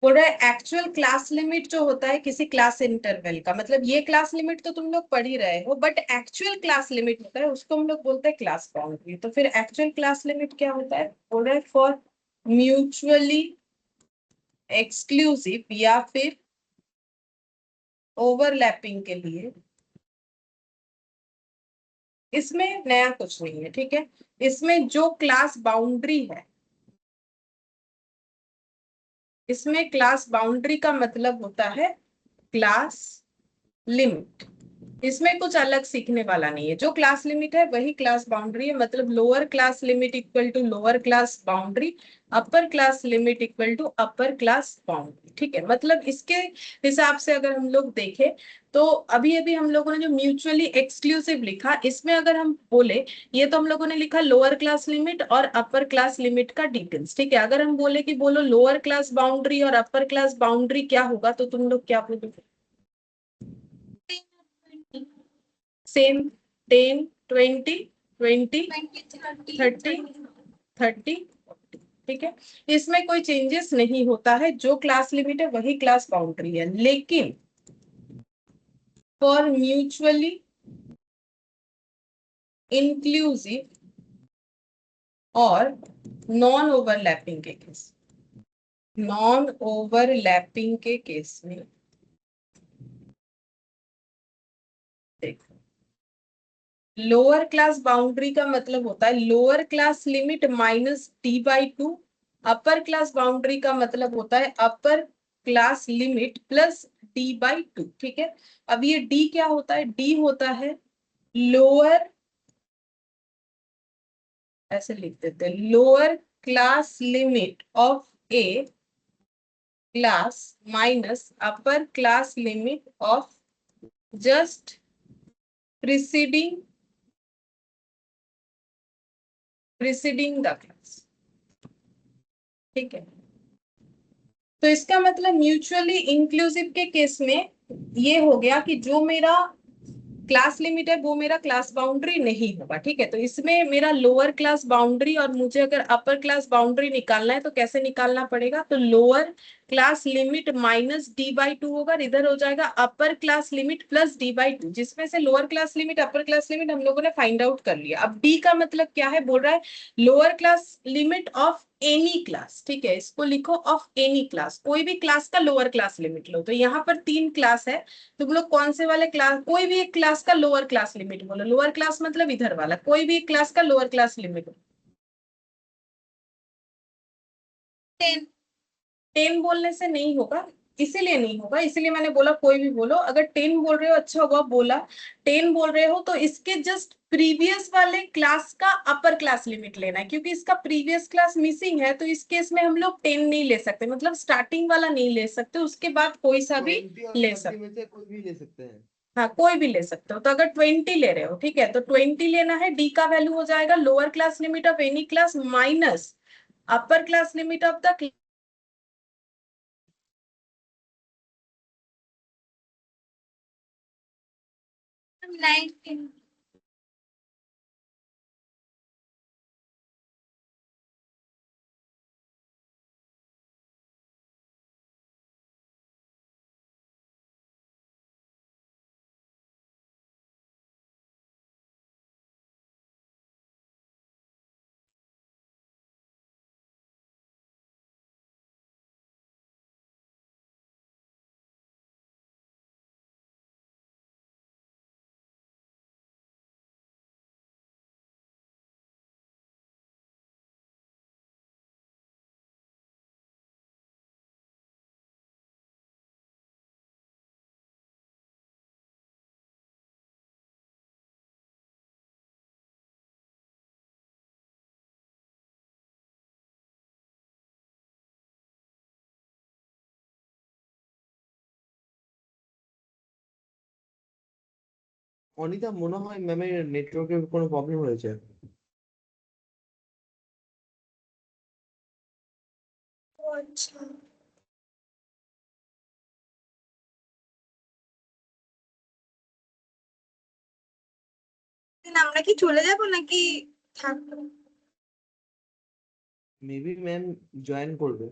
बोल रहा है एक्चुअल क्लास लिमिट जो होता है किसी क्लास इंटरवल का, मतलब ये क्लास लिमिट तो तुम लोग पढ़ ही रहे हो, बट एक्चुअल क्लास लिमिट होता है उसको हम लोग बोलते हैं क्लास बाउंड्री। तो फिर एक्चुअल क्लास लिमिट क्या होता है? बोल रहा है फॉर म्यूचुअली एक्सक्लूसिव या फिर ओवरलैपिंग के लिए। इसमें नया कुछ नहीं है, ठीक है। इसमें जो क्लास बाउंड्री है, इसमें क्लास बाउंड्री का मतलब होता है क्लास लिमिट। इसमें कुछ अलग सीखने वाला नहीं है। जो क्लास लिमिट है वही क्लास बाउंड्री है। मतलब lower class limit equal to lower class boundary, upper class limit equal to upper class boundary, ठीक है। मतलब इसके हिसाब से अगर हम लोग देखें तो अभी अभी हम लोगों ने जो म्यूचुअली एक्सक्लूसिव लिखा, इसमें अगर हम बोले, ये तो हम लोगों ने लिखा लोअर क्लास लिमिट और अपर क्लास लिमिट का डिटेल्स, ठीक है। अगर हम बोले कि बोलो लोअर क्लास बाउंड्री और अपर क्लास बाउंड्री क्या होगा, तो तुम लोग क्या बोलोगे? सेम 10, 20, 20, 30, 30, ठीक है। इसमें कोई चेंजेस नहीं होता है। जो क्लास लिमिट है वही क्लास बाउंड्री है। लेकिन फॉर म्यूचुअली इंक्लूसिव और नॉन ओवरलैपिंग के केस, नॉन ओवरलैपिंग के केस में देखो, लोअर क्लास बाउंड्री का मतलब होता है lower class limit minus d/2। अपर क्लास बाउंड्री का मतलब होता है अपर क्लास लिमिट प्लस d/2, ठीक है। अब ये d क्या होता है? d होता है लोअर, ऐसे लिख देते हैं, lower class limit of A class minus upper class limit of just preceding the class, ठीक है। तो इसका मतलब म्यूचुअली इंक्लूसिव के केस में ये हो गया कि जो मेरा क्लास लिमिट है वो मेरा क्लास बाउंड्री नहीं होगा, ठीक है। तो इसमें मेरा लोअर क्लास बाउंड्री और मुझे अगर अपर क्लास बाउंड्री निकालना है तो कैसे निकालना पड़ेगा? तो lower class limit minus d/2 होगा, इधर हो जाएगा अपर क्लास लिमिट प्लस d/2, जिसमें से lower class limit upper class limit हम लोगों ने फाइंड आउट कर लिया। अब d का मतलब क्या है? बोल रहा है lower class limit of any class, ठीक है। इसको लिखो ऑफ एनी क्लास, कोई भी क्लास का लोअर क्लास लिमिट लो। तो यहाँ पर 3 क्लास है, तुम लोग कौन से वाले क्लास, कोई भी एक क्लास का लोअर क्लास लिमिट बोलो। लोअर क्लास मतलब इधर वाला, कोई भी एक क्लास का लोअर क्लास लिमिट। 10, 10 बोलने से नहीं होगा, इसीलिए नहीं होगा, इसीलिए मैंने बोला कोई भी बोलो। अगर 10 बोल रहे हो अच्छा हुआ बोला, 10 बोल रहे हो तो इसके जस्ट प्रीवियस वाले क्लास का अपर क्लास लिमिट लेना है, क्योंकि इसका प्रीवियस क्लास मिसिंग है, तो इस केस में हम लोग 10 नहीं ले सकते, मतलब स्टार्टिंग वाला नहीं ले सकते, उसके बाद कोई सा भी 20 और ले 30 सकते। में से कोई भी ले सकते हैं। हाँ कोई भी ले सकते हो। तो अगर 20 ले रहे हो, ठीक है, तो 20 लेना है, डी का वैल्यू हो जाएगा lower class limit of any class minus upper class limit of the 19। Anita মনে হয় ম্যামের নেটওয়ার্কের কোনো প্রবলেম হয়েছে। ও আচ্ছা, then আমরা কি চলে যাব নাকি থাকবো? মেবি ম্যাম জয়েন করবে।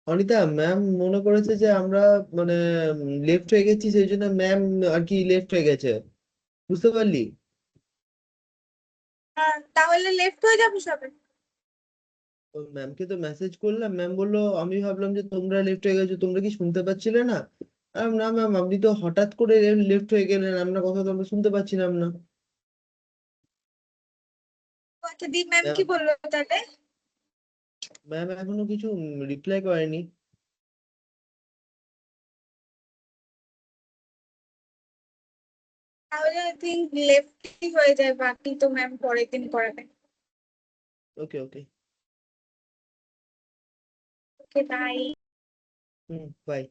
অনিতা ম্যাম মনে করেছে যে আমরা মানে লেফট হয়ে গেছি, সেই জন্য ম্যাম আর কি লেফট হয়ে গেছে, বুঝতে পারলি? তাহলে লেফট হয়ে যাবো সবে। ম্যামকে তো মেসেজ করলাম, ম্যাম বললো, আমি ভাবলাম যে তোমরা লেফট হয়ে গেছো, তোমরা কি শুনতে পাচ্ছিলে না? না ম্যাম, আপনি তো হঠাৎ করে লেফট হয়ে গেলেন, আপনার কথা তো আমরা শুনতে পাচ্ছিলাম না। আচ্ছা দি ম্যাম ম্যাম কি বললো তাহলে? ম্যাম এখনো কিছু রিপ্লাই করেনি। তাহলে আই থিঙ্ক লেফটই হয়ে যায়, বাকি তো ম্যাম পরের দিন করাবে। Okay okay. Okay bye. By.